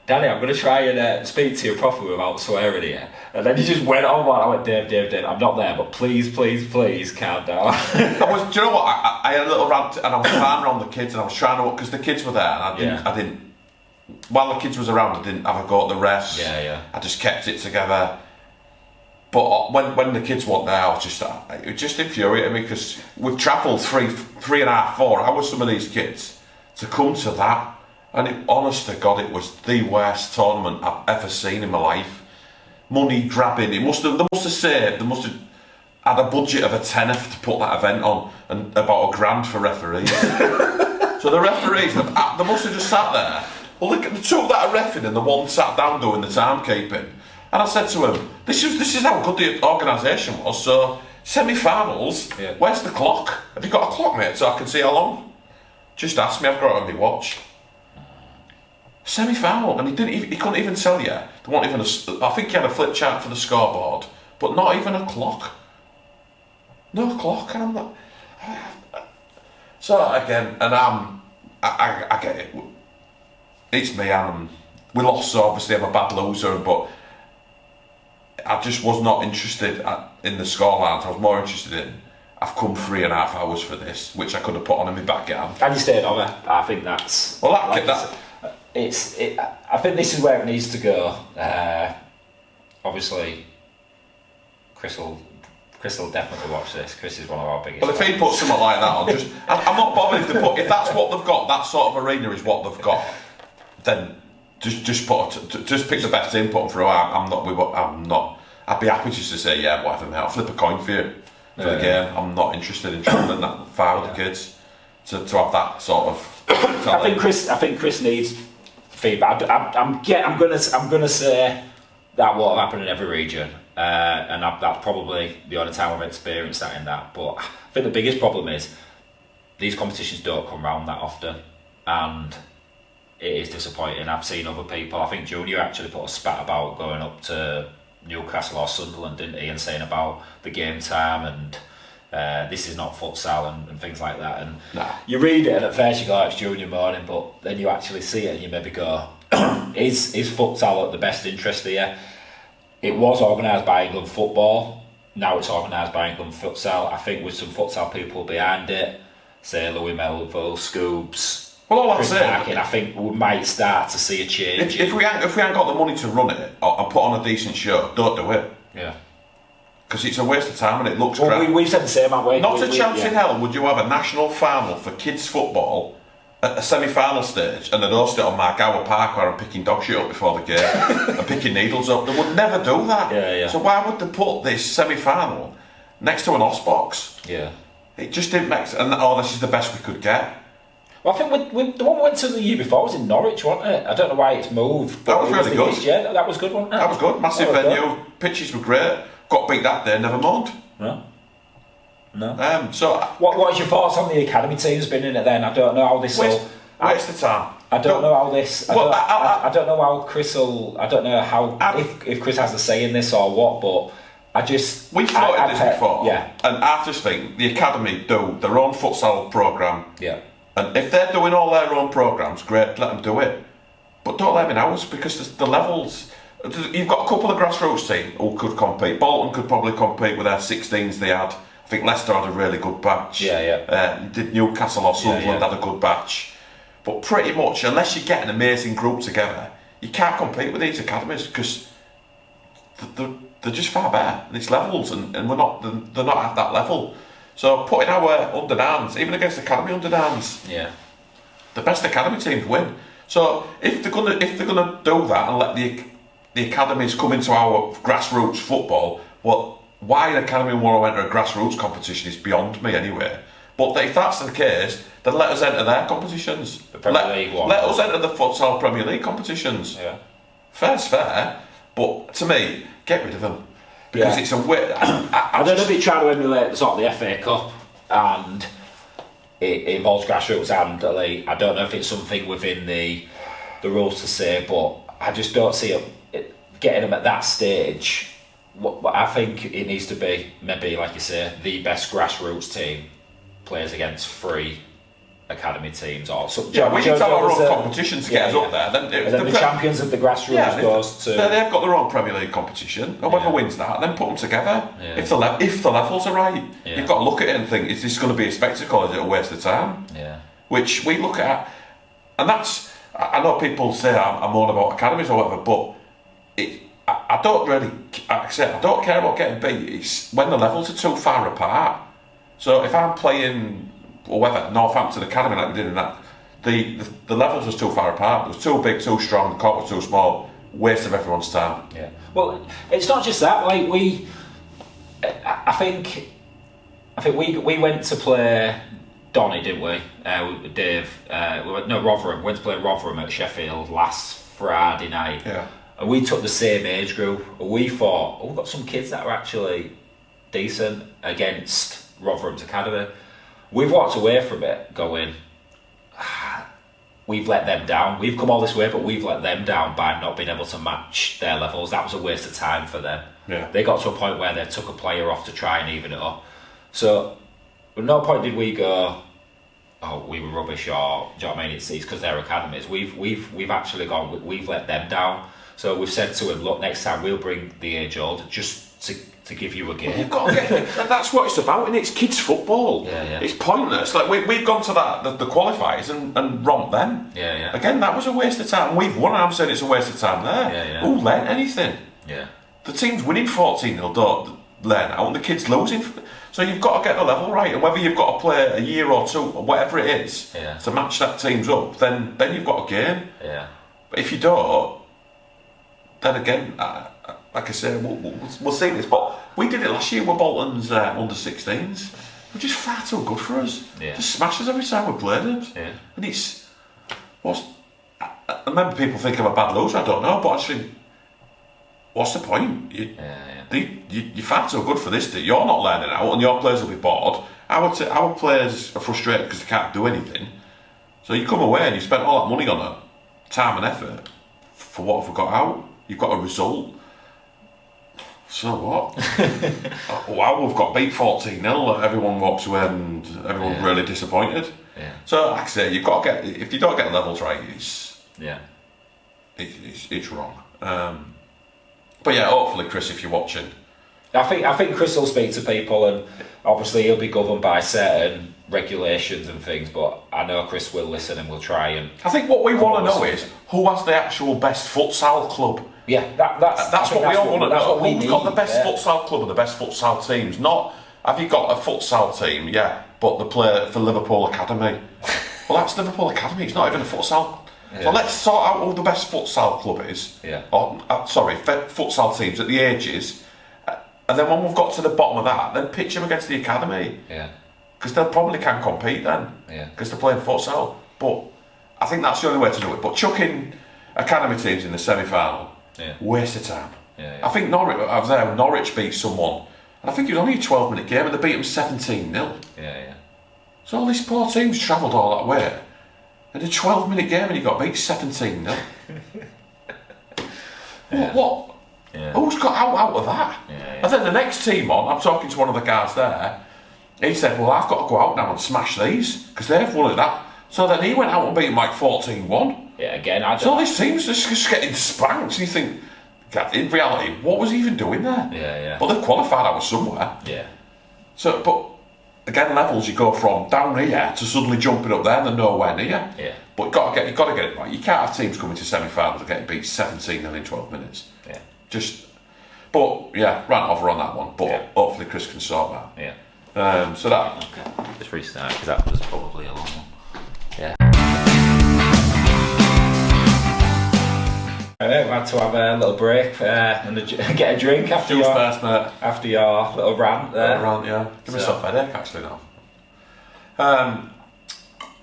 C: Danny, I'm going to try and speak to you properly without swearing here. And then you just went on one. I went, Dave, I'm not there, but please calm down.
B: Do you know what? I had a little rant, and I was trying around the kids, and I was trying to, because the kids were there, and I didn't. While the kids was around, I didn't have a go at the refs.
C: Yeah.
B: I just kept it together. But when the kids weren't there, it just infuriated me, because we've travelled 3.5, 4 hours, some of these kids, to come to that. And honest to God, it was the worst tournament I've ever seen in my life. Money grabbing, they must have had a budget of a tenner to put that event on, and about £1,000 for referees. So the referees, they must have just sat there. Well, they took that reffing, and the one sat down doing the timekeeping. And I said to him, this is how good the organisation was. So semi-finals, where's the clock? Have you got a clock, mate, so I can see how long? Just ask me, I've got it on my watch. Semi-final, and he couldn't even tell you. There wasn't even I think he had a flip chart for the scoreboard, but not even a clock. No clock, and I'm like. So again, and I get it. It's me, and we lost, so obviously I'm a bad loser, but I just was not interested in the scorelines. I was more interested in, I've come 3.5 hours for this, which I could have put on in my backyard.
C: And you stayed over. I think that's.
B: Well,
C: I think this is where it needs to go. Obviously, Chris will definitely watch this. Chris is one of our biggest.
B: Well, if he puts something like that on, I'm not bothered if that's what they've got. That sort of arena is what they've got. Then just pick the best in, put them through. I'm not. I'd be happy just to say whatever, mate. I'll flip a coin for you for the game. I'm not interested in travelling that far with the kids to have that sort of.
C: I think Chris needs feedback. I'm gonna say that won't happen in every region, and that's probably the only time I've experienced that in that. But I think the biggest problem is these competitions don't come round that often, and it is disappointing. I've seen other people. I think Junior actually put a spat about going up to Newcastle or Sunderland, didn't he, and saying about the game time and. This is not futsal and things like that, and you read it and at first you go, it's junior morning, but then you actually see it and you maybe go, is futsal at the best interest here? It was organised by England Football, now it's organised by England Futsal. I think with some futsal people behind it, say Louis Melville, Scoobs,
B: Chris
C: Parkin, I think we might start to see a change.
B: If we ain't got the money to run it or put on a decent show, don't do it.
C: Yeah.
B: Because it's a waste of time and it looks crap.
C: We've said the same, haven't we?
B: Not a chance in hell would you have a national final for kids football at a semi-final stage and they'd host it on Margower Park where I'm picking dog shit up before the game and picking needles up. They would never do that.
C: Yeah.
B: So why would they put this semi-final next to an OS box?
C: Yeah.
B: It just didn't make sense. And this is the best we could get.
C: Well, I think the one we went to the year before was in Norwich, wasn't it? I don't know why it's moved.
B: That was really good.
C: Yeah, that was good, wasn't it?
B: That was good. Massive venue. Pitches were great. Got beat that day, never mind.
C: No.
B: So
C: what's your thoughts on the academy teams been in it then? I don't know how this
B: waste the time.
C: I don't know how this. I don't know how Chris will. I don't know how if Chris has a say in this or what, but we floated this before.
B: Yeah. And I just think the academy do their own futsal programme.
C: Yeah.
B: And if they're doing all their own programmes, great, let them do it. But don't let them in ours because the levels. You've got a couple of grassroots teams who could compete. Bolton could probably compete with their 16s they had. I think Leicester had a really good batch. Did Newcastle or Sunderland had a good batch. But pretty much, unless you get an amazing group together, you can't compete with these academies because they're just far better. And it's levels, and they're not at that level. So putting our underdowns, even against academy underdowns, the best academy teams win. So if they're gonna do that and let the academies come into our grassroots football, well, why an academy want to enter a grassroots competition is beyond me anyway. But if that's the case, then let us enter their competitions.
C: The Premier League one.
B: Let us enter the Futsal Premier League competitions.
C: Yeah.
B: Fair's fair, but to me, get rid of them. Because it's a way...
C: I don't know if you're trying to emulate sort of the FA Cup and it involves grassroots and elite. I don't know if it's something within the rules to say, but I just don't see it getting them at that stage. What I think it needs to be, maybe like you say, the best grassroots team plays against 3 academy teams or something.
B: Yeah, we need to have our own competition to get us up there.
C: Then the champions of the grassroots goes to...
B: They've got their own Premier League competition. Whoever wins that, then put them together. Yeah. If the levels are right, you've got to look at it and think, is this going to be a spectacle or is it a waste of time?
C: Yeah.
B: Which we look at, and that's... I know people say I'm all about academies or whatever, but I don't really... I don't care about getting beat. It's when the levels are too far apart. So if I'm playing... or whether Northampton Academy like we did in that, the levels was too far apart. It was too big, too strong, the court was too small, waste of everyone's time.
C: Yeah. Well, it's not just that. Like I think we went to play Donny, didn't we? Dave. Rotherham. We went to play Rotherham at Sheffield last Friday night.
B: Yeah.
C: And we took the same age group. And we thought, we've got some kids that are actually decent against Rotherham's Academy. We've walked away from it going, we've let them down. We've come all this way, but we've let them down by not being able to match their levels. That was a waste of time for them.
B: Yeah.
C: They got to a point where they took a player off to try and even it up. So at no point did we go, oh, we were rubbish, or do you know what I mean? It's because they're academies. We've actually gone, we've let them down. So we've said to him, look, next time we'll bring the age old just to give you a game.
B: Well, you've got to get, that's what it's about, and it's kids football.
C: Yeah.
B: It's pointless. Like we've gone to the qualifiers and romped them.
C: Yeah.
B: Again, that was a waste of time. We've won, and I'm saying it's a waste of time there.
C: Yeah.
B: Who learnt anything?
C: Yeah.
B: The team's winning 14-0, don't learn out, and the kid's losing. So you've got to get the level right, and whether you've got to play a year or two, or whatever it is, to match that team's up, then you've got a game.
C: Yeah.
B: But if you don't, then again, like I say, we'll see this. But we did it last year with Bolton's under-16s. They're just far too good for us.
C: Yeah.
B: Just smash us every time we played them.
C: Yeah.
B: And it's... I remember people think I'm a bad loser, I don't know, but I just think, what's the point? You're far too good for this. You're not learning out, and your players will be bored. Our players are frustrated because they can't do anything. So you come away and you spent all that money on it, time and effort, for what have we got out? You've got a result. So what? Wow, we've got beat 14-0. Everyone walks away and everyone's really disappointed.
C: Yeah.
B: So, like I say, you've got to get. If you don't get levels right, it's wrong. But yeah, hopefully, Chris, if you're watching,
C: I think Chris will speak to people, and obviously he'll be governed by certain regulations and things. But I know Chris will listen and will try and.
B: I think what we want to know is who has the actual best futsal club.
C: Yeah, that's
B: what we all want to know. Who's got the best
C: yeah.
B: futsal club and the best futsal teams? Not have you got a futsal team? Yeah, but they play for Liverpool Academy. Well, that's Liverpool Academy. It's not even a futsal. Yeah. So let's sort out who the best futsal club is.
C: Yeah.
B: Or futsal teams at the ages, and then when we've got to the bottom of that, then pitch them against the academy.
C: Yeah.
B: Because they probably can compete then.
C: Yeah.
B: Because they're playing futsal. But I think that's the only way to do it. But chucking academy teams in the semi-final.
C: Yeah.
B: Waste of time.
C: Yeah.
B: I think Norwich beat someone, and I think it was only a 12-minute game, and they beat them 17-0.
C: Yeah.
B: So all these poor teams travelled all that way, and a 12-minute game, and you got beat 17-0. What?
C: Yeah.
B: Who's got out of that?
C: Yeah.
B: And then the next team on, I'm talking to one of the guys there. He said, "Well, I've got to go out now and smash these because they've won at that." So then he went out and beat them like 14-1.
C: Yeah, again,
B: So these teams are just getting spanked. You think, in reality, what was he even doing there?
C: Yeah.
B: But they've qualified out somewhere.
C: Yeah.
B: So, but again, levels you go from down here to suddenly jumping up there, and they're nowhere near.
C: Yeah.
B: But you've got to get it right. You can't have teams coming to semi-finals and getting beat 17-0 in 12 minutes.
C: Yeah.
B: But yeah, rant over on that one. But hopefully Chris can sort that.
C: Yeah.
B: So that.
C: Okay. Just restart because that was probably a long one. Yeah. I know, we had to have a little break and get a drink after
B: Jules first, mate.
C: after your little rant there.
B: Yeah. Give myself a headache actually now.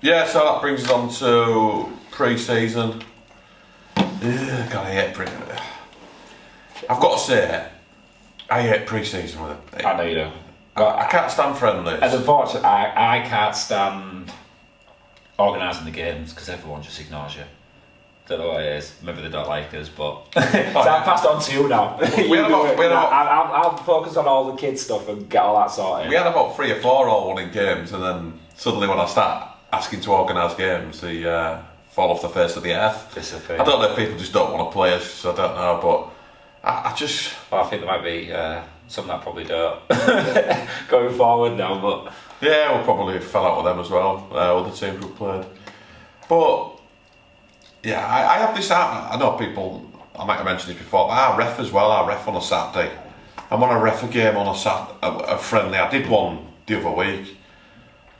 B: Yeah, so that brings us on to pre-season. God, I hate pre-season. I've got to say, I hate pre-season with it.
C: I know you do.
B: I can't stand friendlies.
C: And unfortunately, I can't stand organising the games because everyone just ignores you. Don't know what it is. Maybe they don't like us, but so I've passed on to you now. I'll focus on all the kids stuff and get all that sorted.
B: We had about 3 or 4 all winning games, and then suddenly when I start asking to organise games, they fall off the face of the earth.
C: Disappear.
B: I don't know if people just don't want to play us, so I don't know, but I just...
C: Well, I think there might be some that probably don't going forward now, but...
B: Yeah, we'll probably fell out with them as well, other teams we've played. But, yeah, I have this... I know people, I might have mentioned this before, but I ref as well, I ref on a Saturday. I'm on a ref a game on a friendly. I did one the other week.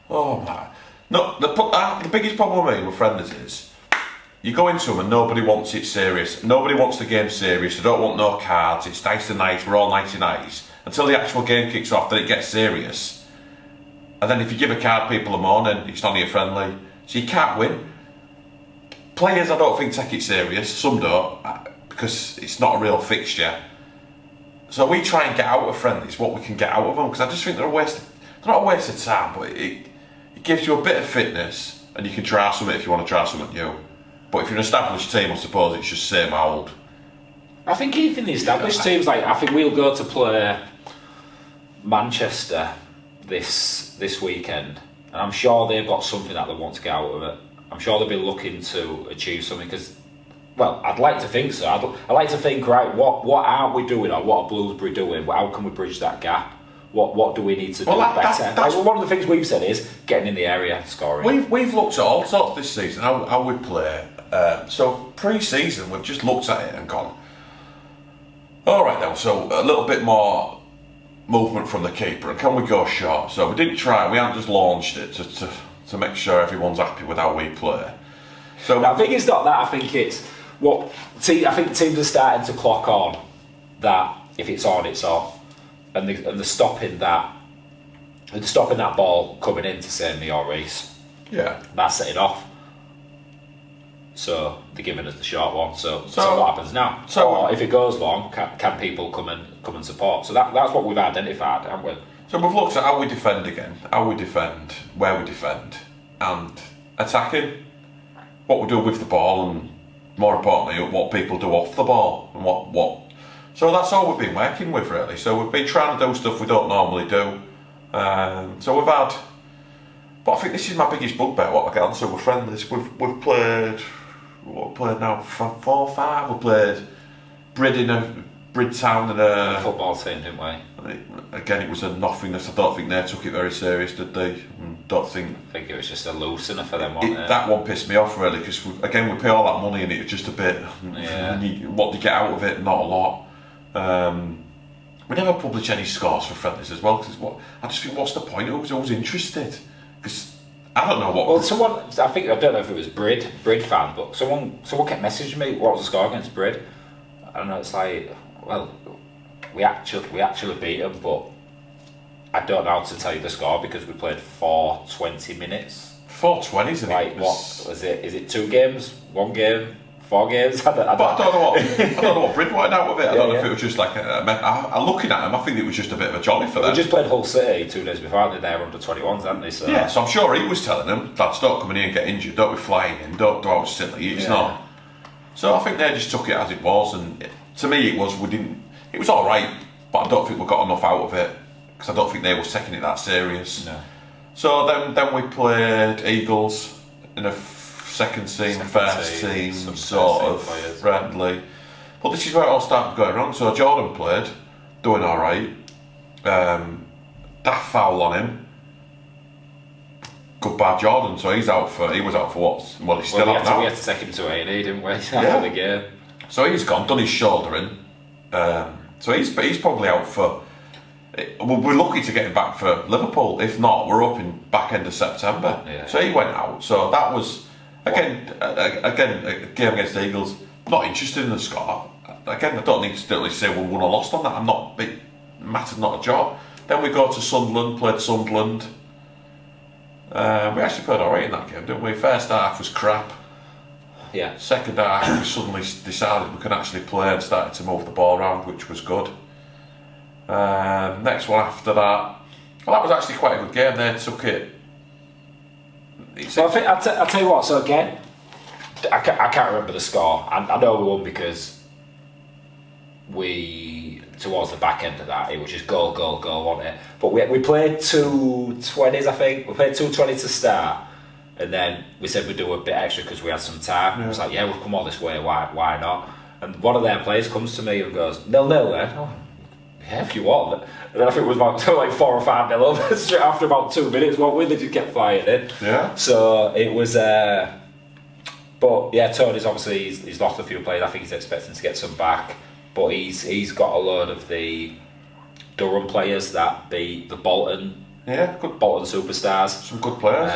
B: Oh, my... No, the biggest problem with me with friendlies is you go into them and nobody wants it serious. Nobody wants the game serious. They don't want no cards. It's nice and nice. We're all nice and nice until the actual game kicks off. Then it gets serious. And then if you give a card, people are moaning. It's not your friendly, so you can't win. Players, I don't think take it serious. Some don't because it's not a real fixture. So we try and get out of friendlies what we can get out of them because I just think they're a waste. They're not a waste of time, but it gives you a bit of fitness and you can try something if you want to try something new. But if you're an established team, I suppose it's just same old.
C: I think even the established teams, like I think we'll go to play Manchester this weekend, and I'm sure they've got something that they want to get out of it. I'm sure they'll be looking to achieve something because, well, I'd like to think so. I'd like to think, right, what aren't we doing or what are Bloomsbury doing? How can we bridge that gap? What do we need to do better? That's one of the things we've said is getting in the area, scoring.
B: We've looked at all sorts this season, how we play. So pre-season, we've just looked at it and gone, all right then, so a little bit more movement from the keeper, and can we go short? So we didn't try, we haven't just launched it to make sure everyone's happy with how we play. So
C: I think it's not that, I think it's I think teams are starting to clock on that if it's on, it's off. And they're stopping that ball coming in to say me or Reece.
B: Yeah.
C: That's setting off. So they're giving us the short one. So what happens now? Or if it goes long, can people come and support? So that's what we've identified, haven't we?
B: So we've looked at how we defend again, how we defend, where we defend, and attacking, what we do with the ball, and more importantly, what people do off the ball, and what. So that's all we've been working with really. So we've been trying to do stuff we don't normally do. So we've had, but I think this is my biggest bugbear. What I get onto with friendlies, we've played. What we played now? 4 or 5. We played Bridtown and a
C: football team, didn't we?
B: Again, it was a nothingness. I don't think they took it very serious, did they? I
C: think it was just a loosener for them, wasn't it?
B: That one pissed me off really because we pay all that money and it was just a bit.
C: Yeah.
B: What do you get out of it? Not a lot. We never publish any scores for friendlies as well because I just think what's the point? Who's interested? Because I don't know what.
C: Well, I don't know if it was Brid fan, but someone kept messaging me. What was the score against Brid? I don't know. It's like, well, we actually beat them, but I don't know how to tell you the score because we played 420 minutes.
B: 420, isn't it?
C: Like what was it? Is it 2 games? 1 game? 4 games? I don't
B: know what Brid wanted out of it. I don't know if it was just like I'm looking at them. I think it was just a bit of a jolly for them.
C: We just played Hull City 2 days before. They're under 21s, aren't they? So.
B: Yeah, so I'm sure he was telling them, lads, don't come in here and get injured. Don't be flying in. Don't do out silly. It's not. So I think they just took it as it was, and to me it was It was all right, but I don't think we got enough out of it because I don't think they were taking it that serious.
C: No.
B: So then we played Eagles in a second team, first team, sort of friendly. But this is where it all started going wrong. So Jordan played, doing all right. Daft foul on him. Goodbye Jordan. So he was out for what? Well, he's still out now.
C: We had to take him to A&E, didn't we? After the game.
B: So he's gone, done his shouldering. So he's probably out for. we're lucky to get him back for Liverpool. If not, we're up in back end of September.
C: Yeah.
B: So he went out. So that was again a game against the Eagles. Not interested in the score. Again, I don't need to say we won or lost on that. I'm not. It mattered not a job. Then we go to Sunderland. Played Sunderland. We actually played alright in that game, didn't we? First half was crap.
C: Yeah.
B: Second half, we suddenly decided we could actually play and started to move the ball around, which was good. Next one after that, well, that was actually quite a good game. They took it.
C: So I think I'll tell you what. So again, I can't remember the score. I know we won because we towards the back end of that it was just goal, wasn't it? But we played 2:20s, I think. We played 2:20 to start, and then we said we'd do a bit extra because we had some time. Yeah. It was like, yeah, we've come all this way. Why not? And one of their players comes to me and goes, 0-0 then. Oh, yeah, if you want. And then I think it was about 4 or 5-0 over straight after about 2 minutes. What we just kept flying in.
B: Yeah.
C: So it was. But yeah, Tony's obviously he's lost a few players. I think he's expecting to get some back. But he's got a load of the Durham players that beat the Bolton.
B: Yeah, good
C: Bolton superstars.
B: Some good players.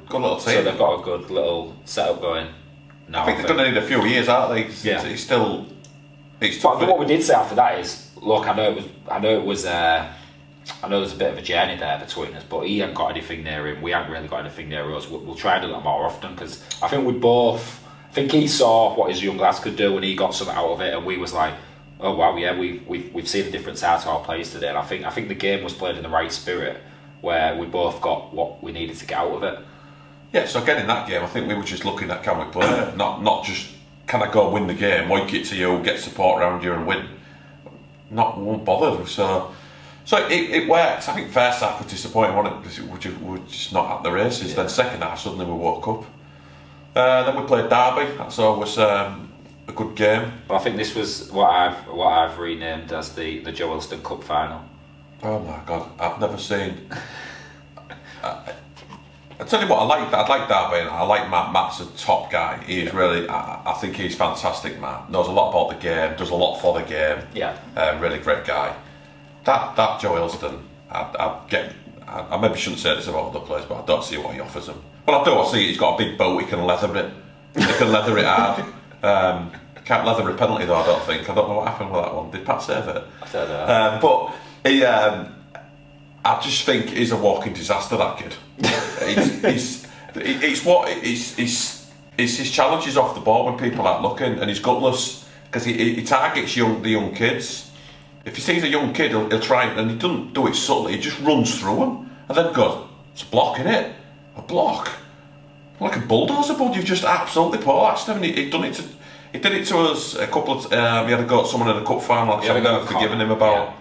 B: Good little team.
C: So they've got a good little setup going. Now,
B: I think they're going to need a few years, aren't they?
C: Yeah.
B: It's still.
C: But what we did say after that is, look, I know there's a bit of a journey there between us, but he hasn't got anything near him. We haven't really got anything near us. We'll try and do that more often because I think we both. I think he saw what his young lads could do and he got something out of it, and we was like, oh wow, yeah, we've seen a different side to our players today. And I think the game was played in the right spirit where we both got what we needed to get out of it.
B: Yeah, so again in that game, I think we were just looking at can we play, not just can I go win the game, oink it to you, get support around you and win. Won't bother. So it worked. I think first half was disappointing, wasn't it? Because we were just not at the races. Yeah. Then second half suddenly we woke up. Then we played Derby. That's always a good game.
C: But I think this was what I've renamed as the Joe Elston Cup final.
B: Oh my God, I've never seen. I tell you what, I like Derby and I like Matt. Matt's a top guy. He's really, I think he's fantastic, Matt. Knows a lot about the game, does a lot for the game.
C: Yeah.
B: Really great guy. That Joe Elston, I maybe shouldn't say this about other players, but I don't see what he offers them. Well, I do. I see he's got a big boat. He can leather it. He can leather it hard. Can't leather a penalty though. I don't think. I don't know what happened with that one. Did Pat save it?
C: I don't know.
B: But he, I just think he's a walking disaster. That kid. It's his challenges off the ball when people aren't looking, and he's gutless because he targets the young kids. If he sees a young kid, he'll try and he doesn't do it subtly. He just runs through him and then goes, "It's a block, innit? A block." Like a bulldozer, bud. You've just absolutely poleaxed him. He did it to us a couple of. He had a go at someone in a cup final. Actually, I've never forgiven him about.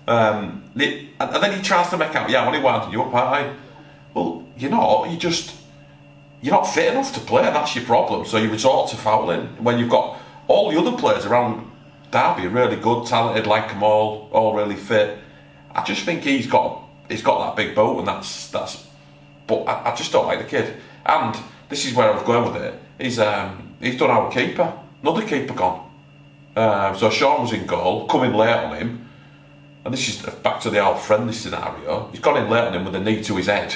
B: Yeah. And then he tries to make out, yeah, I only winding you up, aren't I? Well, you're not. You're not fit enough to play, and that's your problem. So you resort to fouling when you've got all the other players around Derby really good, talented, like them all really fit. I just think he's got that big boat, and that's. But I just don't like the kid. And this is where I was going with it. He's done our keeper. Another keeper gone. So Sean was in goal, coming late on him. And this is back to the old friendly scenario. He's gone in late on him with a knee to his head.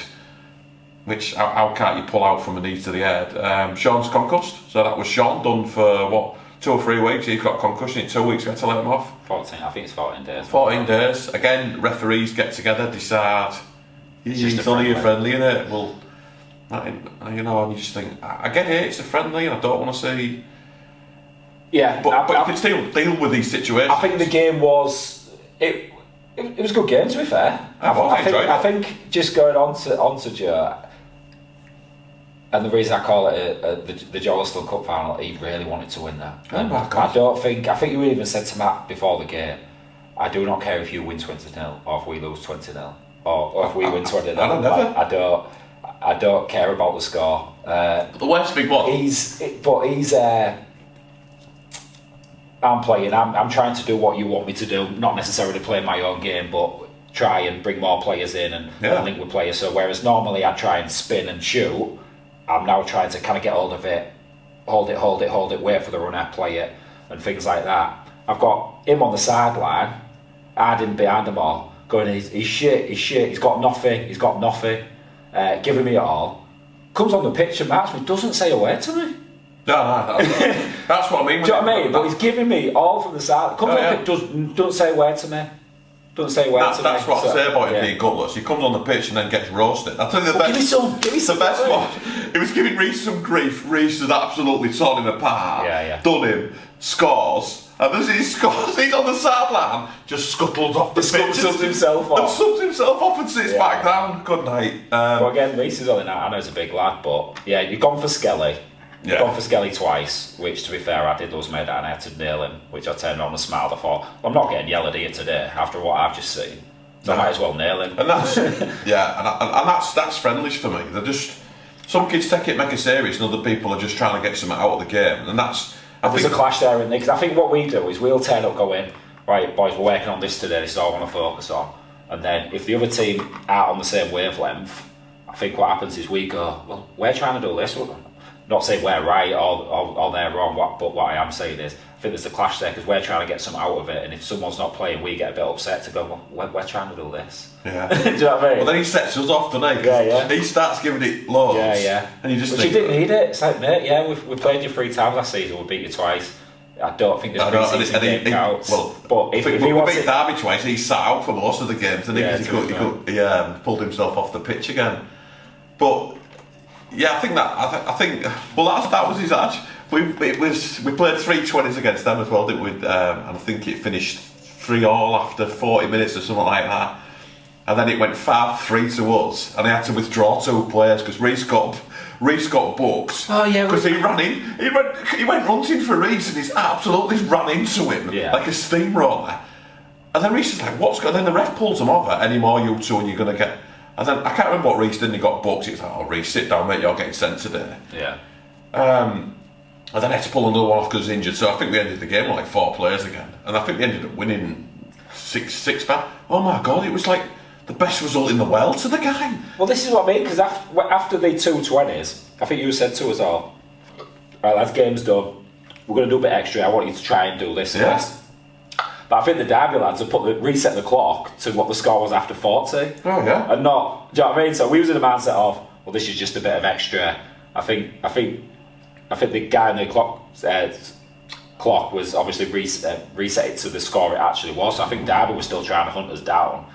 B: Which, how can't you pull out from a knee to the head? Sean's concussed. So that was Sean done for, 2 or 3 weeks. He's got concussion in 2 weeks. We had to let him off.
C: 14, I think it's 14 days.
B: 14 days. Again, referees get together, decide. It's only a friendly, innit? Well, and you just think, I get it, it's a friendly, and I don't want to see.
C: Yeah,
B: but you can still deal with these situations.
C: I think the game was it was a good game, to be fair. I think just going on to Joe, and the reason I call it the Joe Elston Cup final, he really wanted to win that.
B: Oh my God.
C: I think you even said to Matt before the game, I do not care if you win 20-0 or if we lose 20-0 or if we win 20-0. I don't care about the score.
B: But the worst big one.
C: I'm playing. I'm trying to do what you want me to do. Not necessarily play my own game, but try and bring more players in and link with players. So whereas normally I try and spin and shoot, I'm now trying to kind of get hold of it, hold it, wait for the runner, play it, and things like that. I've got him on the sideline, hiding behind them all. going, he's shit, he's got nothing, giving me it all. Comes on the pitch and marks me, doesn't say a word to me.
B: No, that's what I mean.
C: Do you know what I mean? But he's giving me all from the side. Comes on the pitch, doesn't say a word to me. That's what I say about him being gutless. He comes on the pitch and then gets roasted. I'll tell you the best. Give me some. The best one. He was giving Reece some grief. Reece had absolutely torn him apart. Done him. Scores. And as he scores, he's on the sideline, just scuttles off the pitch. Subs himself off.
B: And subs himself off and sits back down. Good night.
C: But again, Reece is only now. I know he's a big lad, but yeah, you've gone for Skelly. You've gone for Skelly twice, which to be fair, I did those made that and I had to nail him, which I turned on and smiled. I thought, well, I'm not getting yelled at here today after what I've just seen. So I might as well nail him.
B: And that's that's friendlies for me. They're just some kids take it mega serious, and other people are just trying to get something out of the game, and that's.
C: There's a clash there, isn't there? Because I think what we do is we'll turn up, go in, right, boys, we're working on this today. This is all I want to focus on. And then if the other team aren't on the same wavelength, I think what happens is we go, well, we're trying to do this. Not saying we're right or they're wrong, but what I am saying is I think there's a clash there because we're trying to get some out of it, and if someone's not playing, we get a bit upset to go, well, we're trying to do this.
B: Yeah.
C: Do you know what I mean?
B: Well, then he sets us off, doesn't he? He starts giving it loads. And you just
C: But
B: think,
C: you didn't need it. It's like, mate, we played you 3 times last season, we beat you twice. I don't think this pre-season game counts.
B: Well,
C: but if
B: we
C: he wants
B: beat Derby twice, he sat out for most of the games, and he pulled himself off the pitch again. But yeah, I think that was his edge. We played 3-20s against them as well, didn't we? And I think it finished 3-3 after 40 minutes or something like that. And then it went 5-3 to us, and he had to withdraw 2 players because Reece got booked.
C: Oh yeah,
B: because he went hunting for Reece, and he's absolutely ran into him like a steamroller. And then Reece is like, "What's going?" Then the ref pulls him over. Any more you two, and you're going to get. And then I can't remember what Reece did. And he got booked. He's like, "Oh, Reece, sit down, mate. You're getting sent today."
C: Yeah.
B: And then I had to pull another one off because he's injured. So I think we ended the game with like 4 players again, and I think we ended up winning 6 back. Oh my god, it was like the best result in the world to the guy.
C: Well, this is what I mean, because after the 2-20s, I think you said to us all, right, lads, game's done. We're going to do a bit extra. I want you to try and do this and this. But I think the Derby lads have reset the clock to what the score was after 40.
B: Oh yeah.
C: And not, do you know what I mean? So we was in the mindset of, well, this is just a bit of extra. I think the guy in the clock was obviously reset it to the score it actually was. So I think Derby was still trying to hunt us down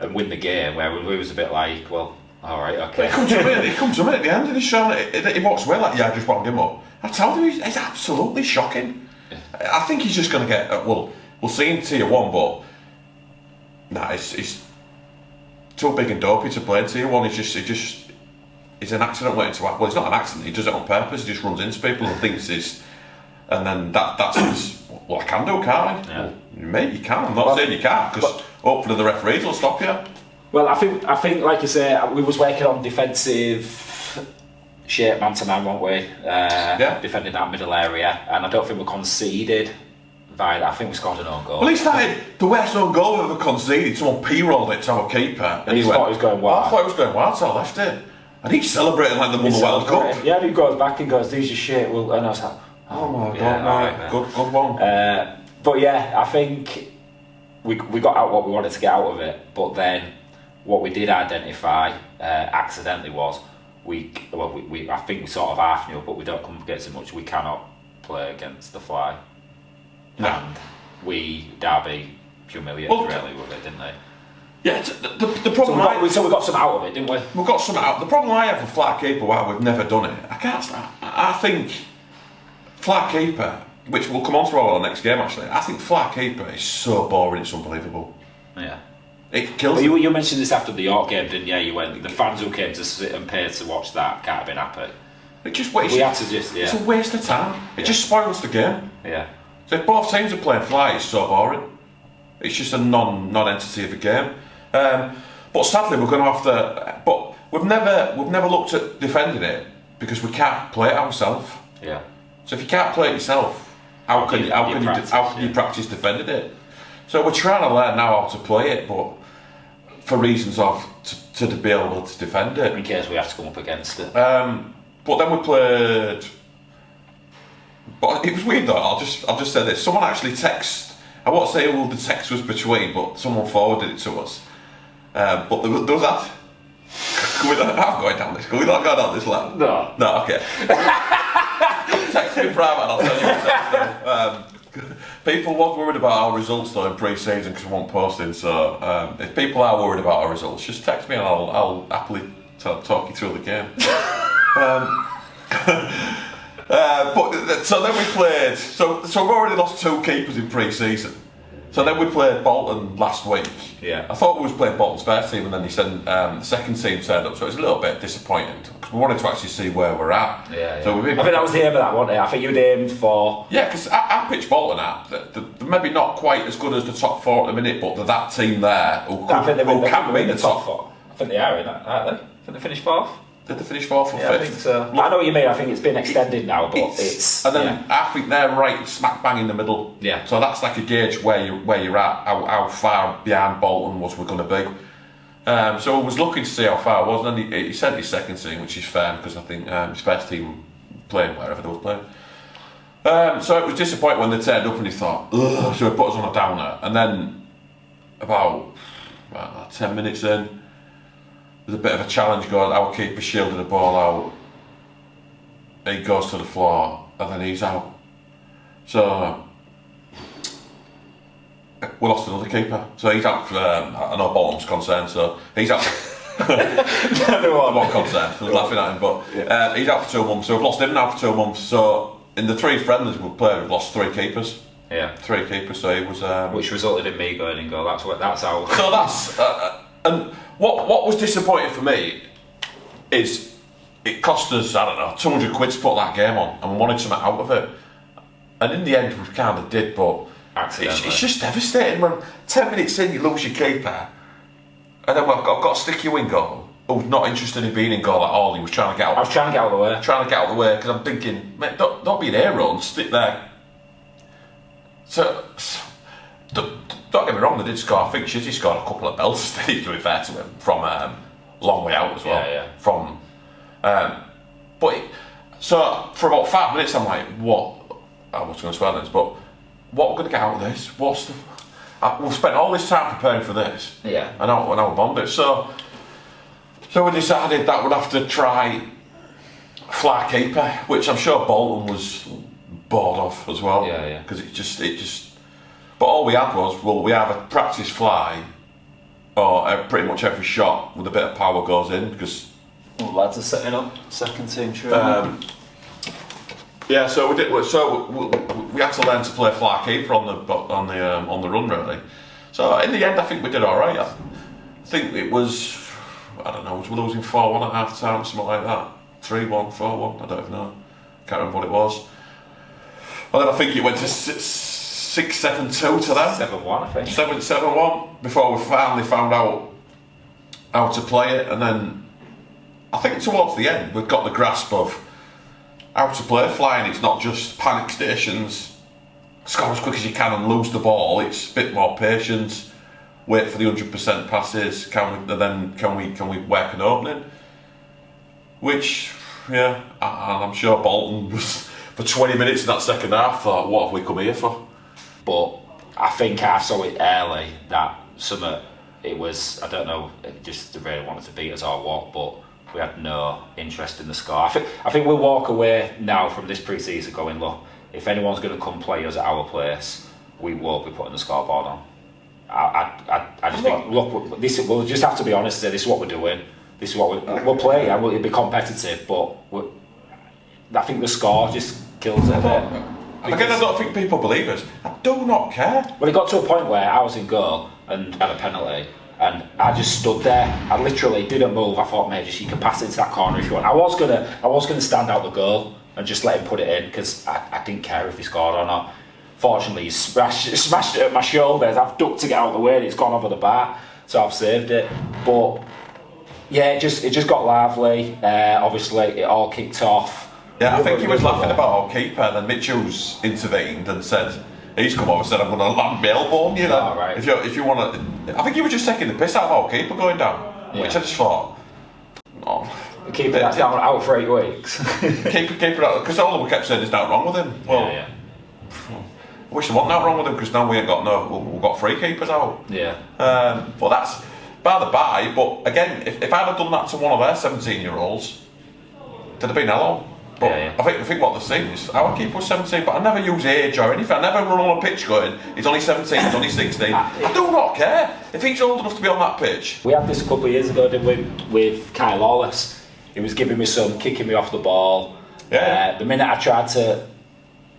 C: and win the game, where we was a bit like, well, all right, okay.
B: He comes to me at the end and he's showing it. He walks away like, I just wound him up. I told him he's absolutely shocking. Yeah. I think he's just going to get. We'll see in Tier 1, but he's too big and dopey to play in Tier 1. He's an accident waiting to happen. Well, it's not an accident. He does it on purpose. He just runs into people and thinks he's. And then that's his. Well, I can do, can't I?
C: Yeah.
B: Well, mate, you can. I'm not saying you can't, because hopefully the referees will stop you.
C: Well, I think, like you say, we was working on defensive shape, man to man, weren't we? Defending that middle area, and I don't think we conceded. I think we scored an own goal.
B: Well, he started the worst own goal we've ever conceded. Someone p-rolled it to our keeper,
C: and he thought it was going wild.
B: I thought it was going wild, so I left it. And he's celebrating like the Mother World Cup.
C: Yeah, he goes back and goes, "These are shit." Well, and I was like,
B: "Oh my god, right, good one."
C: But yeah, I think we got out what we wanted to get out of it. But then what we did identify accidentally was I think we sort of half knew, but we don't come against it much. We cannot play against the fly, and Derby humiliated really with it, didn't they?
B: Yeah, the problem.
C: So we got some out of it, didn't we?
B: We got some out. The problem I have with flat keeper, while we've never done it, I think flat keeper, which we'll come on to our next game actually. I think flat keeper is so boring, it's unbelievable.
C: Yeah.
B: It kills.
C: You mentioned this after the York game, didn't you? You went, the fans who came to sit and pay to watch that can't have been happy.
B: It just wastes.
C: We had to just. Yeah.
B: It's a waste of time. It just spoils the game.
C: Yeah.
B: So if both teams are playing fly, it's so boring. It's just a non-entity of a game. But sadly, we're going to have to. But we've never looked at defending it because we can't play it ourselves.
C: Yeah.
B: So if you can't play it yourself, how can you practice defending it? So we're trying to learn now how to play it, but for reasons of to be able to defend it.
C: In case we have to come up against it.
B: But then we played. But it was weird though. I'll just say this. Someone actually texted. I won't say who the text was between, but someone forwarded it to us. But there was that. I'm going down this. Can we not go down this line?
C: No.
B: No, okay. Text me private and I'll tell you what's people weren't worried about our results though in pre-season because we weren't posting, so if people are worried about our results, just text me and I'll happily talk you through the game. But so then we played, so we've already lost 2 keepers in pre-season. So then we played Bolton last week.
C: Yeah.
B: I thought we was playing Bolton's first team and then he said the second team turned up, so it was a little bit disappointing because we wanted to actually see where we're at.
C: Yeah.
B: So
C: I think that was the aim of that, wasn't it? I think you'd aimed for...
B: Yeah, because I pitched Bolton at, they're maybe not quite as good as the top 4 at the minute, but they're that team there who can be in the top 4.
C: I think they are, aren't they? I think they finished 4th.
B: Did they finish 4th or 5th?
C: I think so. I know what you mean. I think it's been extended now, but it's
B: and then I think they're right smack bang in the middle.
C: Yeah.
B: So that's like a gauge where you're at, how far behind Bolton was we're going to be. So I was looking to see how far I was, and then he sent his second team, which is fair because I think his first team playing wherever they was playing. So it was disappointing when they turned up and he thought, ugh, so he put us on a downer. And then about 10 minutes in, there's a bit of a challenge going. Our keeper shielded the ball out. He goes to the floor and then he's out. So we lost another keeper. So he's out. I know Bolton's concerned, so he's out. I'm not concerned. I was laughing at him, but he's out for 2 months. So we've lost him now for 2 months. So in the 3 friendlies we've played, we've lost 3 keepers.
C: Yeah.
B: 3 keepers. So he was.
C: Which resulted in me going in goal. That's how.
B: So that's and. What was disappointing for me is it cost us, I don't know, 200 quid to put that game on and we wanted something out of it. And in the end we kind of did, but it's just devastating when 10 minutes in you lose your keeper and then I've got to stick you in goal who's not interested in being in goal at all. He was trying to get out.
C: I was trying to get out of the way.
B: Trying to get out of the way because I'm thinking, mate, don't be an hero and stick there. So... Don't get me wrong, they did score. I think Shitty scored a couple of belts, to be fair to him, from a long way out as well.
C: Yeah.
B: So for about 5 minutes, I'm like, what? I was going to swear this, but what we're going to get out of this? We've spent all this time preparing for this.
C: Yeah.
B: And now we're bombed it. So we decided that we'd have to try fly keeper, which I'm sure Bolton was bored of as well.
C: Yeah.
B: Because it just. But all we had was, we have a practice fly, or pretty much every shot with a bit of power goes in because.
D: Well, lads are setting up second team training.
B: Yeah, so we did. So we had to learn to play fly keeper on the run really. So in the end, I think we did all right. I think it was, I don't know, was we losing 4-1 at half time, something like that, 3-1, 4-1. I don't even know. Can't remember what it was. And then I think it went to 6-7-2 to them.
C: 7-1, I think.
B: 7-1 before we finally found out how to play it, and then I think towards the end we've got the grasp of how to play flying. It's not just panic stations, score as quick as you can and lose the ball. It's a bit more patience. Wait for the 100% passes. Can we work an opening? Which, yeah, and I'm sure Bolton was for 20 minutes in that second half thought, what have we come here for?
C: But I think I saw it early that it was, I don't know, just they really wanted to beat us or what, but we had no interest in the score. I think we'll walk away now from this pre-season going, look, if anyone's going to come play us at our place, we will be putting the scoreboard on. I just think, look, we'll just have to be honest and say this is what we're doing. This is what we'll play and we'll be competitive, but I think the score just kills it a bit.
B: Again, I don't think people believe us. I do not care.
C: Well, it got to a point where I was in goal and had a penalty, and I just stood there. I literally didn't move. I thought, mate, you can pass it into that corner if you want. I was gonna stand out the goal and just let him put it in because I didn't care if he scored or not. Fortunately, he smashed it at my shoulders. I've ducked to get out of the way, and it's gone over the bar, so I've saved it. But yeah, it just got lively. Obviously, it all kicked off.
B: Yeah, I think he was laughing about our keeper, and then Mitchell's intervened and said, he's come over and said, I'm going to land my elbow on you then.
C: Oh, right.
B: If you want to... I think he was just taking the piss out of our keeper going down, which I just thought... Oh,
C: keeper that's down out for 8 weeks.
B: keeper out, because all we kept saying is nothing wrong with him. Well, I wish there wasn't that wrong with them because now we've got free keepers out.
C: Yeah.
B: But that's by the by. But again, if I'd have done that to one of their 17-year-olds, they'd have been hello. But I think what they're saying is our keeper was 17, but I never use age or anything. I never run on a pitch going, he's only 17, he's only 16. I do not care if he's old enough to be on that pitch.
C: We had this a couple of years ago, didn't we, with Kyle Lawless. He was giving me some, kicking me off the ball. The minute I tried to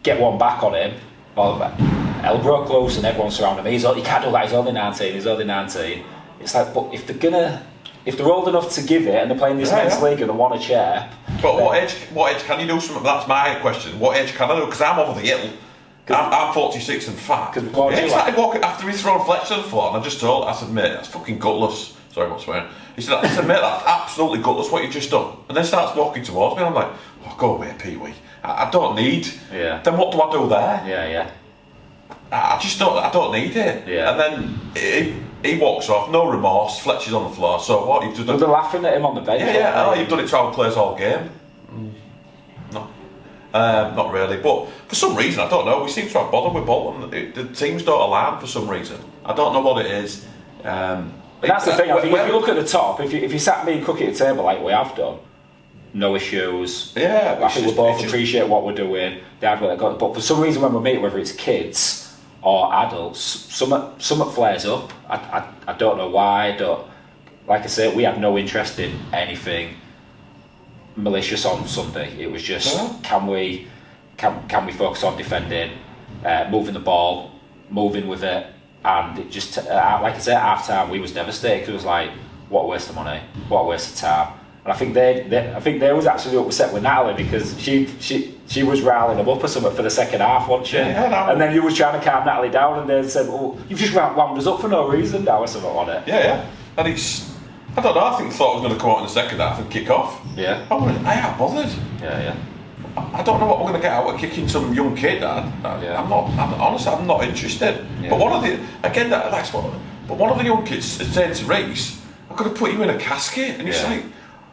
C: get one back on him, elbow broke loose and everyone surrounded me. You can't do that, he's only 19. It's like, but if they're old enough to give it and they're playing this men's league and they want a chair.
B: But what age can you do something? That's my question. What age can I do? Because I'm over the hill. I'm 46 and fat. He started walking after he's thrown Fletcher to the floor, and I said, mate, that's fucking gutless. Sorry, I'm not swearing. I said, mate, that's absolutely gutless what you've just done. And then starts walking towards me, and I'm like, oh, go away, Pee-wee. I don't need. Yeah. Then what do I do there?
C: Yeah.
B: I don't need it. Yeah. And then he walks off, no remorse. Fletcher's on the floor. So what? You've just done.
C: They're laughing at him on the bench.
B: Yeah. You've done it to our players all game. No, not really. But for some reason, I don't know. We seem to have bothered with Bolton. The teams don't alarm for some reason. I don't know what it is.
C: That's the thing. I think if you look at the top, if you sat me and Cookie at the table like we have done, no issues.
B: Yeah,
C: I think we both appreciate what we're doing. But for some reason, when we meet, whether it's kids or adults, something flares up. I don't know why. Like I say, we had no interest in anything malicious on Sunday. It was just can we focus on defending, moving the ball, moving with it, and it just like I said, at half time we was devastated because it was like, what a waste of money, what a waste of time. And I think they was actually upset with Natalie because she was riling them up or something for the second half, wasn't she? Yeah, and then you was trying to calm Natalie down, and they said, "Oh, you've just wound us up for no reason now," or something on it.
B: Yeah. And I don't know. I thought it was going to come out in the second half and kick off.
C: Yeah.
B: I ain't bothered.
C: Yeah.
B: I don't know what we're going to get out of kicking some young kid. Honestly, I'm not interested. Yeah. But one of the young kids saying to Reece, "I'm going to put you in a casket," and he's like,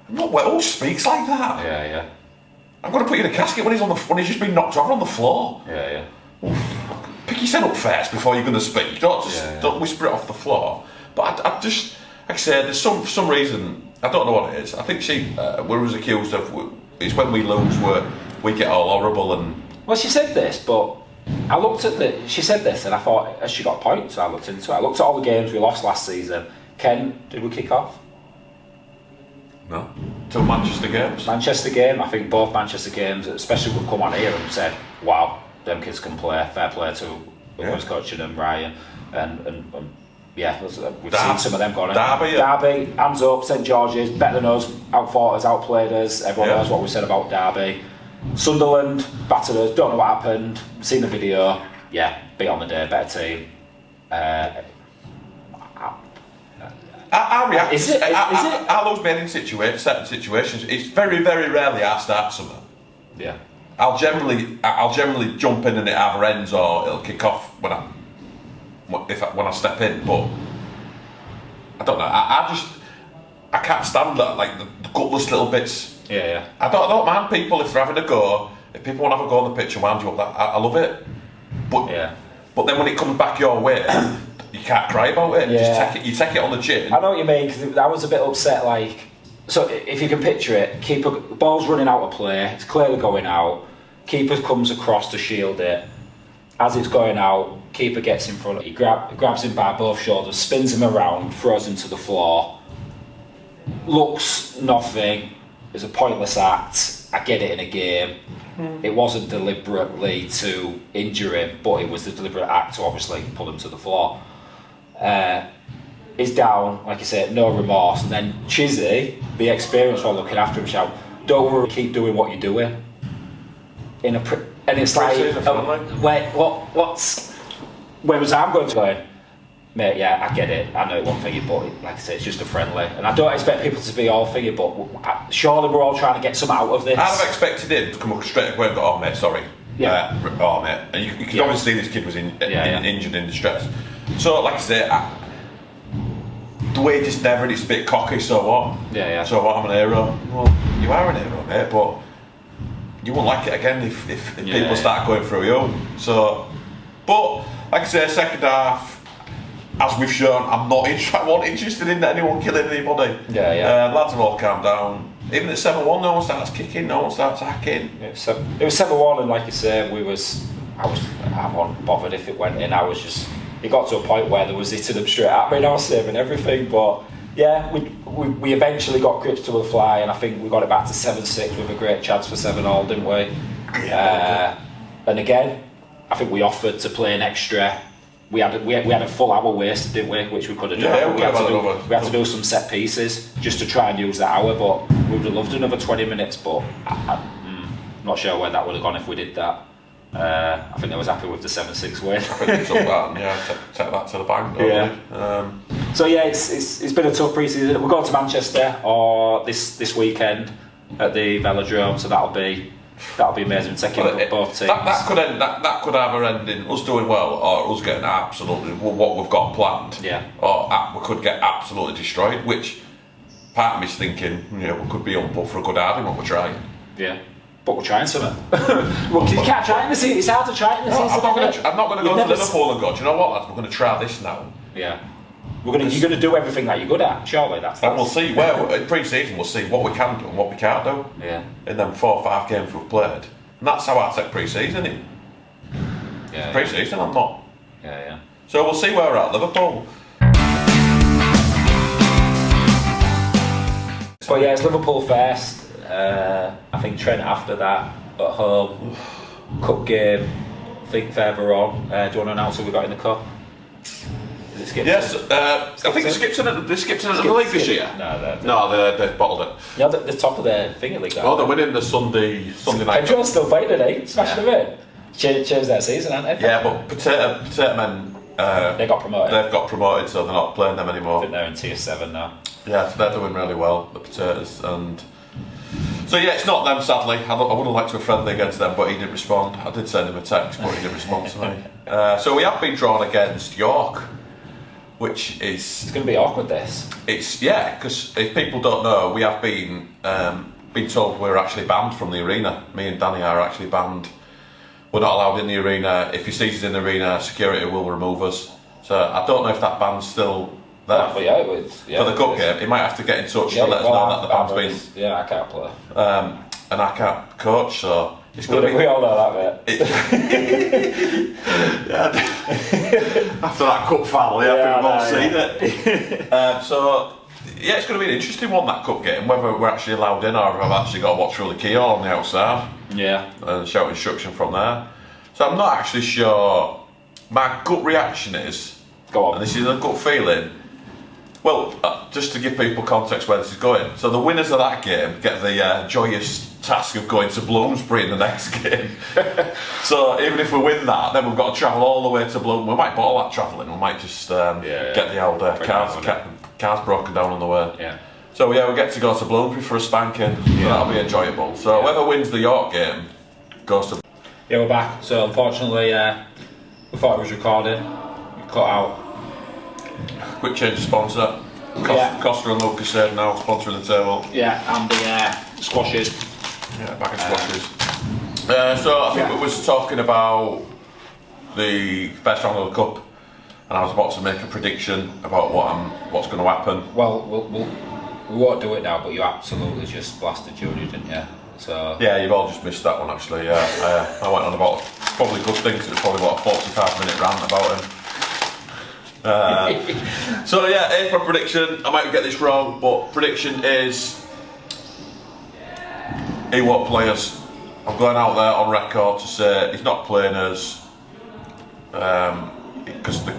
B: "What? Who speaks like that?"
C: Yeah.
B: I'm going to put you in a casket when he's just been knocked over on the floor.
C: Yeah.
B: Pick your head up first before you're going to speak. Don't whisper it off the floor. But I just, like I said, there's some reason, I don't know what it is. I think we was accused of, it's when we lose where we get all horrible and...
C: Well, she said this, but I looked at she said this and I thought, has she got a point? So I looked into it. I looked at all the games we lost last season. Ken, did we kick off?
B: No. Till Manchester games?
C: Manchester game, I think both Manchester games, especially we've come on here and said, wow, them kids can play, fair play to who was coaching them, Ryan, and we've seen some of them going. Derby, hands up, St George's, better than us, outfought us, outplayed us, everyone knows what we said about Derby. Sunderland, battered us, don't know what happened, seen the video, beat on the day, better team.
B: Our reaction, our lose men in certain situations, it's very, very rarely I start something.
C: Yeah.
B: I'll generally jump in and it either ends or it'll kick off when I step in, but I don't know. I can't stand that, like the gutless little bits.
C: Yeah.
B: I don't mind people if they're having a go. If people want to have a go on the pitch and wind you up, I love it. But then when it comes back your way, you can't cry about it.
C: Yeah.
B: You take it on the chin.
C: I know what you mean, because I was a bit upset. Like, so if you can picture it, the ball's running out of play. It's clearly going out. Keeper comes across to shield it. As it's going out, keeper gets in front. He grabs him by both shoulders, spins him around, throws him to the floor. Looks nothing. It's a pointless act. I get it in a game. It wasn't deliberately to injure him, but it was the deliberate act to obviously pull him to the floor. He's down, like I said, no remorse. And then Chizzy, the experienced one looking after him, shout, "Don't worry, keep doing what you're doing." And it's like, whereas I'm going to go, mate, I get it, I know it won't thingy, but like I say, it's just a friendly. And I don't expect people to be all thingy, but surely we're all trying to get some out of this.
B: I'd have expected him to come up straight away and go, "Oh mate, sorry." Oh mate. And you could obviously see this kid was injured in distress. So like I say, the wage is never, it's a bit cocky, so what? So what, I'm an hero? Well, you are an hero, mate, but you won't like it again if people start going through you. So But like I say, second half, as we've shown, I'm not interested in anyone killing anybody. Lads have all calmed down. Even at 7-1, no one starts kicking, no one starts hacking.
C: It was 7-1, and like you say, I wasn't bothered if it went in. It got to a point where there was hitting them straight at me, and I was saving everything. But yeah, we eventually got grips to a fly, and I think we got it back to 7-6 with a great chance for 7-all, didn't we? And again, I think we offered to play an extra. We had a full hour wasted, didn't we? Which we could have done. We had to do some set pieces just to try and use that hour, but we would have loved another 20 minutes. But I'm not sure where that would have gone if we did that. I think I was happy with the 7-6 win.
B: I think we took that, take that to the bank.
C: So yeah, it's been a tough pre-season. We're going to Manchester this weekend at the Velodrome, so that'll be amazing. Taking both teams.
B: That could either end in us doing well or us getting absolutely what we've got planned.
C: Yeah.
B: Or we could get absolutely destroyed. Which part of me's thinking, we could be on board for a good outing when we're trying.
C: Yeah. But we're trying something. Well, you can't try it in the season. It's hard to try it in the season.
B: I'm not going to go to Liverpool and go, do you know what, lads, we're going to try this now.
C: Yeah. You're going to do everything that you're good at, surely.
B: And we'll see. In pre-season, we'll see what we can do and what we can't do.
C: Yeah.
B: In them 4 or 5 games we've played. And that's how I take pre-season in.
C: Yeah.
B: Pre-season, I'm not.
C: Yeah.
B: So we'll see where we're at, Liverpool.
C: But yeah, it's Liverpool first. I think Trent after that at home. Cup game. I think further on. Do you want to announce who we got in the cup? Is it Skipton?
B: Yes, I think they skipped in the league this year.
C: No,
B: they bottled it.
C: Yeah, the top of the thing league.
B: Oh, they're winning the Sunday night.
C: Pedro's still playing today. Smashing them in. Changed their season, haven't they?
B: Yeah, but Potato Men.
C: They got promoted.
B: They've got promoted, so they're not playing them anymore.
C: I think they're in tier 7 now.
B: Yeah, so they're doing really well, the Potatoes, and so yeah, it's not them. Sadly, I would have liked to have friendly against them, but he didn't respond. I did send him a text, but he didn't respond to me. So we have been drawn against York, which is
C: it's going to be awkward. This.
B: It's because if people don't know, we have been told we're actually banned from the arena. Me and Danny are actually banned. We're not allowed in the arena. If he sees us in the arena, security will remove us. So I don't know if that ban's still there.
C: For the
B: cup game. He might have to get in touch to let us know that the ban's been.
C: Yeah, I can't play.
B: And I can't coach, so it's going to be.
C: We all know that, mate.
B: After that cup final, I think we've all seen it. So yeah, it's going to be an interesting one, that cup game. Whether we're actually allowed in or I've actually got to watch through the keyhole on the outside.
C: Yeah.
B: And shout instruction from there. So I'm not actually sure. My gut reaction is,
C: go on.
B: And this is a gut feeling. Well, just to give people context where this is going. So the winners of that game get the joyous task of going to Bloomsbury in the next game. So even if we win that, then we've got to travel all the way to Bloomsbury. We might bottle that travelling. We might just get the old cars broken down on the way.
C: Yeah.
B: So yeah, we get to go to Bloomsbury for a spanking. So that'll be enjoyable. So whoever wins the York game goes to.
C: Yeah, we're back. So unfortunately, we thought it was recording. We cut out.
B: Quick change of sponsor. Costa and Docu-Series now sponsoring the table.
C: Yeah, and the squashes.
B: Yeah, bag of squashes. So I think we was talking about the first round of the cup, and I was about to make a prediction about what's going to happen.
C: Well, we won't do it now, but you absolutely just blasted Judy, didn't you? So
B: yeah, you've all just missed that one actually. Yeah, I went on about probably good things. It was probably about a 45-minute rant about him. So yeah, here's my prediction. I might get this wrong, but prediction is he won't play us. I'm going out there on record to say he's not playing us because the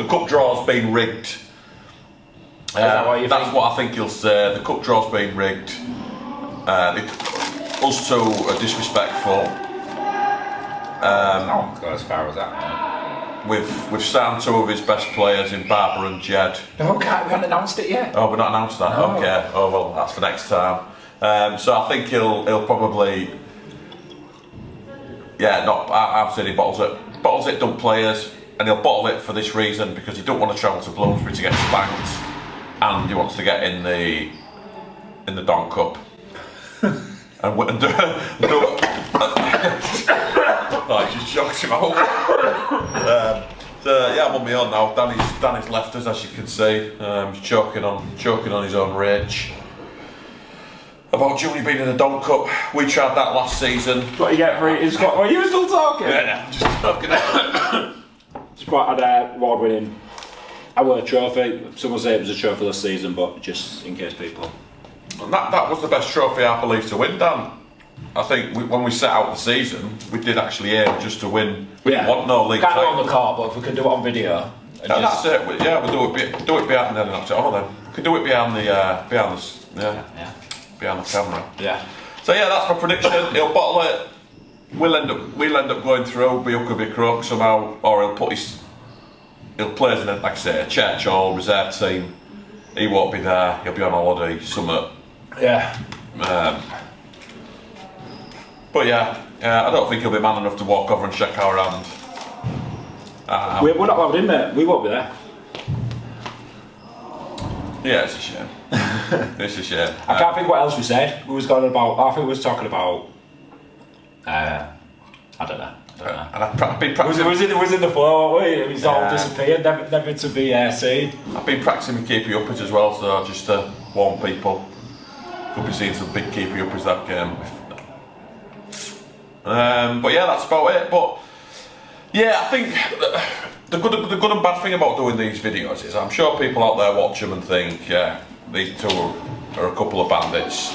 B: cup draw's been rigged. That's what I think he'll say. The cup draw's been rigged. Us two are disrespectful.
C: I won't go as far as that, man.
B: We've signed 2 of his best players in Barber and Jed.
C: No, we haven't announced it yet.
B: Oh, we've not announced that?
C: No.
B: Okay. Oh, well, that's for next time. So I think he'll probably... Yeah, I'm saying he bottles it. Bottles it, don't play us. And he'll bottle it for this reason, because he don't want to travel to Bloomsbury to get spanked. And he wants to get in the Don Cup. and No, he just jocks him out. So yeah, I'm on my own now. Danny's left us, as you can see. He's choking on his own rage. About Junior being in the Don Cup, we tried that last season.
C: What you get for it? Are you still talking?
B: Yeah, just talking.
C: It's quite an award-winning award trophy. Someone say it was a trophy this season, but just in case people.
B: And that was the best trophy, I believe, to win, Dan. I think when we set out the season, we did actually aim just to win. We didn't want no league
C: Can't do it
B: title.
C: on the court, but if we could do it on video.
B: That's it. Yeah, we'll do it behind the then. We could do it behind the behind the camera.
C: Yeah.
B: So yeah, that's my prediction. He'll bottle it. We'll end up going through. Be Huck a bit crook somehow, or he'll play as like I say, a church hall reserve team. He won't be there. He'll be on holiday. Summit.
C: Yeah.
B: But yeah, I don't think he'll be man enough to walk over and shake our hand.
C: We're not allowed in, mate. We won't be there.
B: Yeah, it's a shame. It's a shame.
C: I can't think what else we said. We was going about. I think we was talking about. I don't know.
B: And I've been
C: It
B: practicing.
C: was in the flow, weren't we? It was all disappeared, never to be seen.
B: I've been practicing with keepy uppers as well, so just to warn people. Could be seeing some big keepy uppers that game. But yeah, that's about it. But yeah, I think the good and bad thing about doing these videos is I'm sure people out there watch them and think, yeah, these two are a couple of bandits.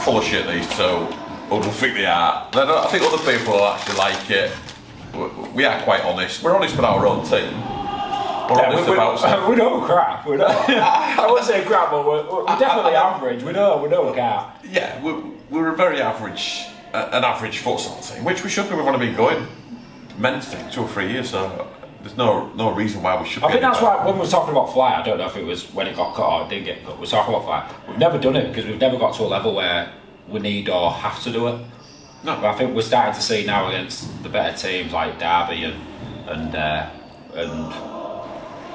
B: Full of shit, these two. Or do you think they are? I think other people will actually like it. We are quite honest. We're honest with our own team. We're honest about stuff.
C: We know crap. We know. I wouldn't say crap, but we're definitely average. We know we can't.
B: Yeah, we're a very average, an average futsal team, which we should be. We want to be going men's team 2 or 3 years, so there's no reason why we should.
C: I think that's why when we were talking about fly, I don't know if it was when it got cut or it didn't get cut. We were talking about fly. We've never done it because we've never got to a level where we need or have to do it.
B: No.
C: But I think we're starting to see now against the better teams like Derby and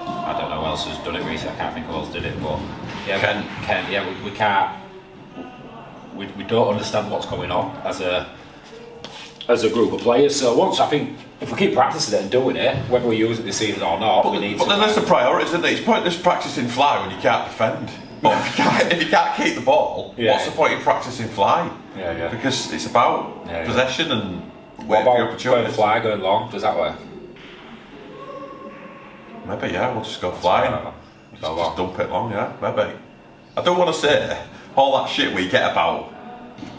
C: I don't know who else has done it recently. I can't think who else did it, but yeah, Ken, yeah, we can't. We don't understand what's going on as a group of players. So once I think if we keep practicing it and doing it, whether we use it this season or not, we need to.
B: But then that's the priority, isn't it? It's pointless practicing fly when you can't defend. Or if you can't keep the ball, what's the point in practicing fly?
C: Yeah.
B: Because it's about possession and
C: what
B: waiting for the
C: about
B: opportunity.
C: going fly, going long? Does that work?
B: Maybe, yeah, we'll just go flying. Just dump it long, yeah, maybe. I don't want to say all that shit we get about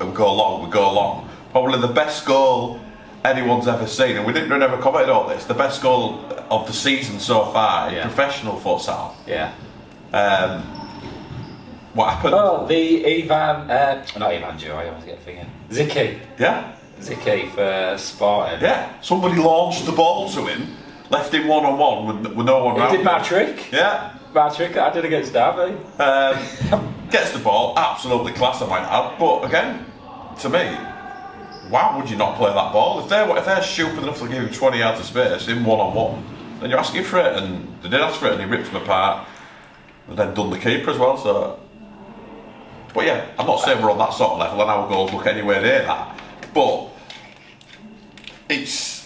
B: and we go long. Probably the best goal anyone's ever seen, and we didn't ever comment on this, the best goal of the season so far in professional futsal.
C: Yeah.
B: What happened?
C: Oh, the not Ivan Joe, I always get thinking. Ziki.
B: Yeah.
C: Ziki for Spartan.
B: Yeah. Somebody launched the ball to him, left him one-on-one with no one around.
C: He did my trick.
B: Yeah.
C: My trick that I did against Derby.
B: Gets the ball, absolutely class, I might add. But again, to me, why would you not play that ball? If they're stupid enough to give him 20 yards of space in one-on-one, then you're asking for it, and they did ask for it, and he ripped him apart, and then done the keeper as well. So, but yeah, I'm not saying we're on that sort of level, and our goals look anywhere near that. But it's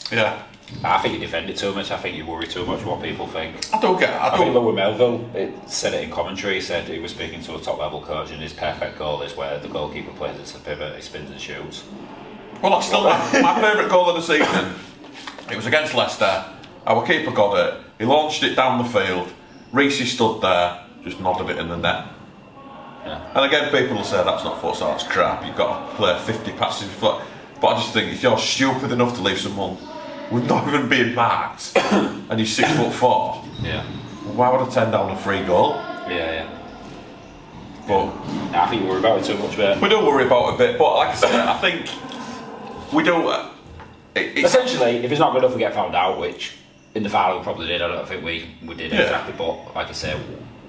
C: I think you defend it too much. I think you worry too much what people think.
B: I
C: think Louis Melville said it in commentary. He said he was speaking to a top level coach, and his perfect goal is where the goalkeeper plays it to pivot, he spins and shoots.
B: Well, that's still my favourite goal of the season. It was against Leicester. Our keeper got it. He launched it down the field. Reece stood there, just nodded it in the net. Yeah. And again, people will say that's not futsal, that's crap. You've got to play 50 passes. But I just think if you're stupid enough to leave someone with not even being marked and he's 6'4", why would I turn down a free goal?
C: Yeah.
B: But
C: I think you worry about it too much, mate.
B: We do worry about it a bit, but like I said, I think we do.
C: Essentially, if it's not good enough, we get found out, which in the final we probably did. I don't think we did exactly, but like I say,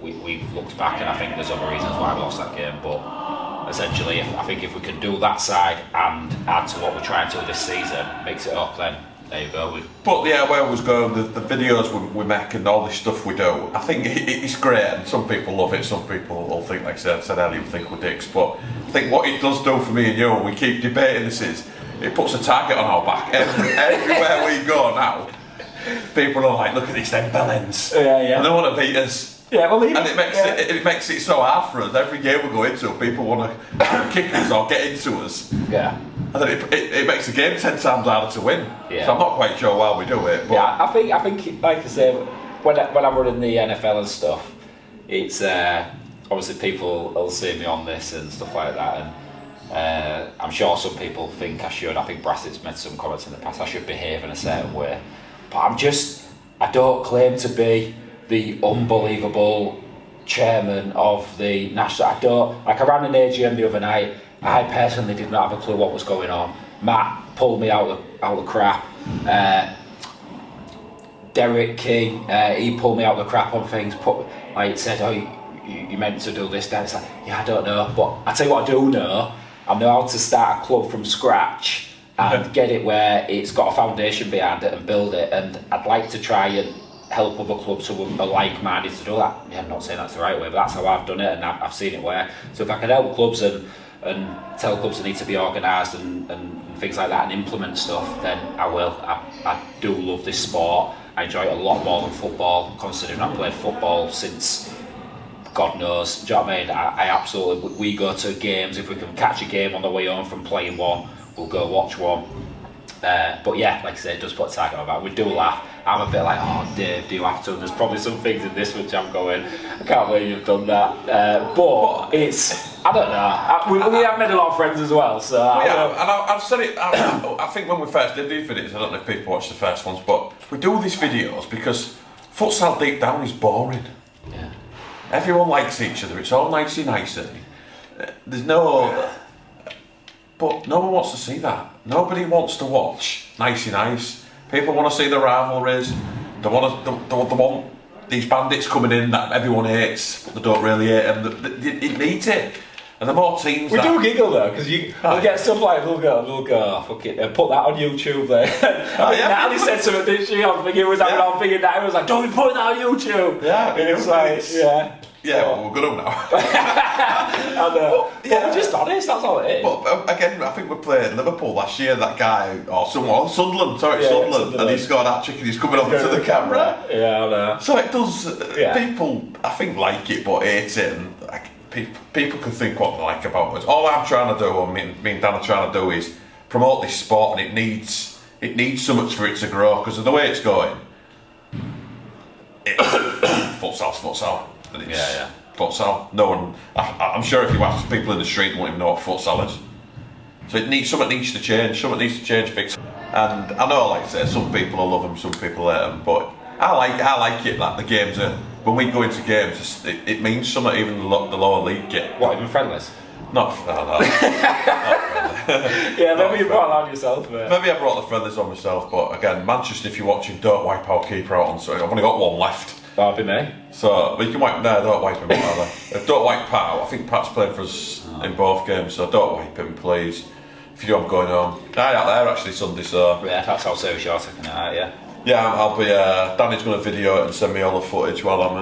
C: we've looked back and I think there's other reasons why we lost that game. But essentially, I think if we can do that side and add to what we're trying to do this season, mix it up, then there you go.
B: But yeah, where I was going, the videos we make and all this stuff we do, I think it's great, and some people love it, some people will think, like I said earlier, think we're dicks, but I think what it does do for me and you, and we keep debating this, is it puts a target on our back. Everywhere we go now, people are like, look at these them bellends.
C: Yeah.
B: And they want to beat us.
C: Yeah, well,
B: And it makes it so hard for us. Every game we go into, people want to kick us or get into us.
C: Yeah.
B: And then it makes the game 10 times harder to win.
C: Yeah.
B: So I'm not quite sure why we do it. But
C: yeah, I think, like I say, when I'm running the NFL and stuff, it's obviously people will see me on this and stuff like that, and I'm sure some people think I should. I think Brassett's made some comments in the past. I should behave in a certain way, but I don't claim to be the unbelievable chairman of the national. I ran an AGM the other night. I personally did not have a clue what was going on. Matt pulled me out the crap. Derek King, he pulled me out the crap on things. Said, oh, you meant to do this, then. It's like, yeah, I don't know. But I tell you what I do know. I know how to start a club from scratch and get it where it's got a foundation behind it and build it. And I'd like to try and help other clubs who are like-minded to do that. Yeah, I'm not saying that's the right way, but that's how I've done it, and I've seen it work. So if I can help clubs and tell clubs they need to be organised and things like that and implement stuff, then I will. I do love this sport. I enjoy it a lot more than football, considering I've played football since God knows. Do you know what I mean? I absolutely, we go to games. If we can catch a game on the way home from playing one, we'll go watch one. But yeah, like I said, it does put a target on that. We do laugh. I'm a bit like, oh Dave, do you have to? And there's probably some things in this which I'm going, I can't believe you've done that. But it's, I don't know. We have made a lot of friends as well, so.
B: I've said it, I think when we first did these videos, I don't know if people watched the first ones, but we do these videos because futsal deep down is boring.
C: Yeah.
B: Everyone likes each other, it's all nicey. There's no. But no one wants to see that. Nobody wants to watch nice. People want to see the rivalries. They want these bandits coming in that everyone hates, but they don't really hate them. It needs it. And the more teams
C: we do giggle though, because we'll get stuff like, we'll go, fuck it, put that on YouTube there. Natalie said something, didn't she? I was thinking, I'm thinking that, I was like, don't be putting that on YouTube.
B: Yeah.
C: And it's like, yeah.
B: Yeah, well, we're good now.
C: But we're just honest, that's all it is.
B: But again, I think we played Liverpool last year, that guy, or someone, Sunderland, and he scored that trick and he's coming over to the camera.
C: Yeah, I know.
B: So it does, people, I think, like it but hate it, and like, people can think what they like about us. All I'm trying to do, or me and Dan are trying to do, is promote this sport, and it needs so much for it to grow, because of the way it's going. Futsal's futsal.
C: Yeah.
B: Futsal. No one. I'm sure if you ask people in the street, they won't even know what futsal is. So something needs to change. Something needs to change. Fix. And I know, like I say, some people will love them, some people hate them. But I like it. Like the games are. When we go into games, it means something. Even the lower league get.
C: What, even friendlies?
B: Not friendly.
C: Yeah, maybe you brought that on yourself.
B: Maybe I brought the friendlies on myself. But again, Manchester, if you're watching, don't wipe our keeper out on. So I've only got one left.
C: That'll be me.
B: So we can wipe. No, don't wipe him either. Don't wipe Pat out. I think Pat's played for us in both games, so don't wipe him, please. If you do, I'm going home. Night out there actually Sunday, so.
C: Yeah, that's how serious you're taking it out, yeah.
B: Yeah, I'll be. Danny's going to video it and send me all the footage while I'm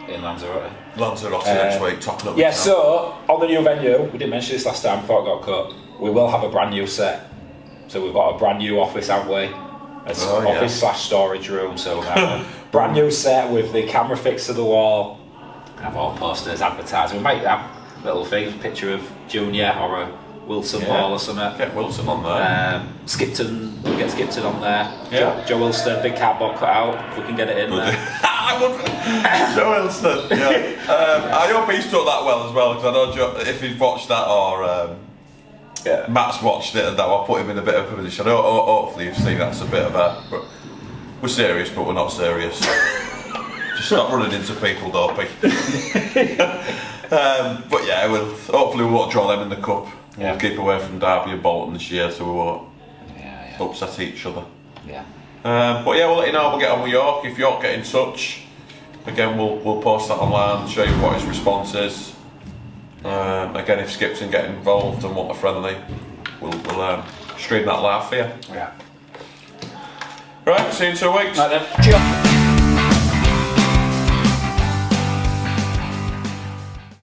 C: in Lanzarote.
B: Next week, topping up.
C: Yeah, so on the new venue, we didn't mention this last time before it got cut. We will have a brand new set. So we've got a brand new office, haven't we? Office/storage room. So we're gonna have a brand new set with the camera fixed to the wall. Have all posters, advertising. We might have little things, picture of Junior or a Wilson wall or something.
B: Get Wilson on there.
C: Skipton, we'll get Skipton on there.
B: Yeah.
C: Joe Wilson, big cardboard cut out. If we can get it in there.
B: Joe Wilson. Yeah. I hope he's took that well as well, because I know Joe, if he's watched that or. Matt's watched it, and that will put him in a bit of a position. Hopefully you've seen that's a bit of a. We're serious, but we're not serious. Just stop running into people, Dopey. But yeah, hopefully we won't draw them in the cup. We'll keep away from Derby and Bolton this year, so we won't upset each other.
C: Yeah.
B: But yeah, we'll let you know how we get on with York. If York get in touch, again we'll post that online, show you what his response is. Again, if Skipton get involved and want a friendly, we'll stream that live for you.
C: Yeah.
B: Right, see you in 2 weeks.
C: Right then. Cheers.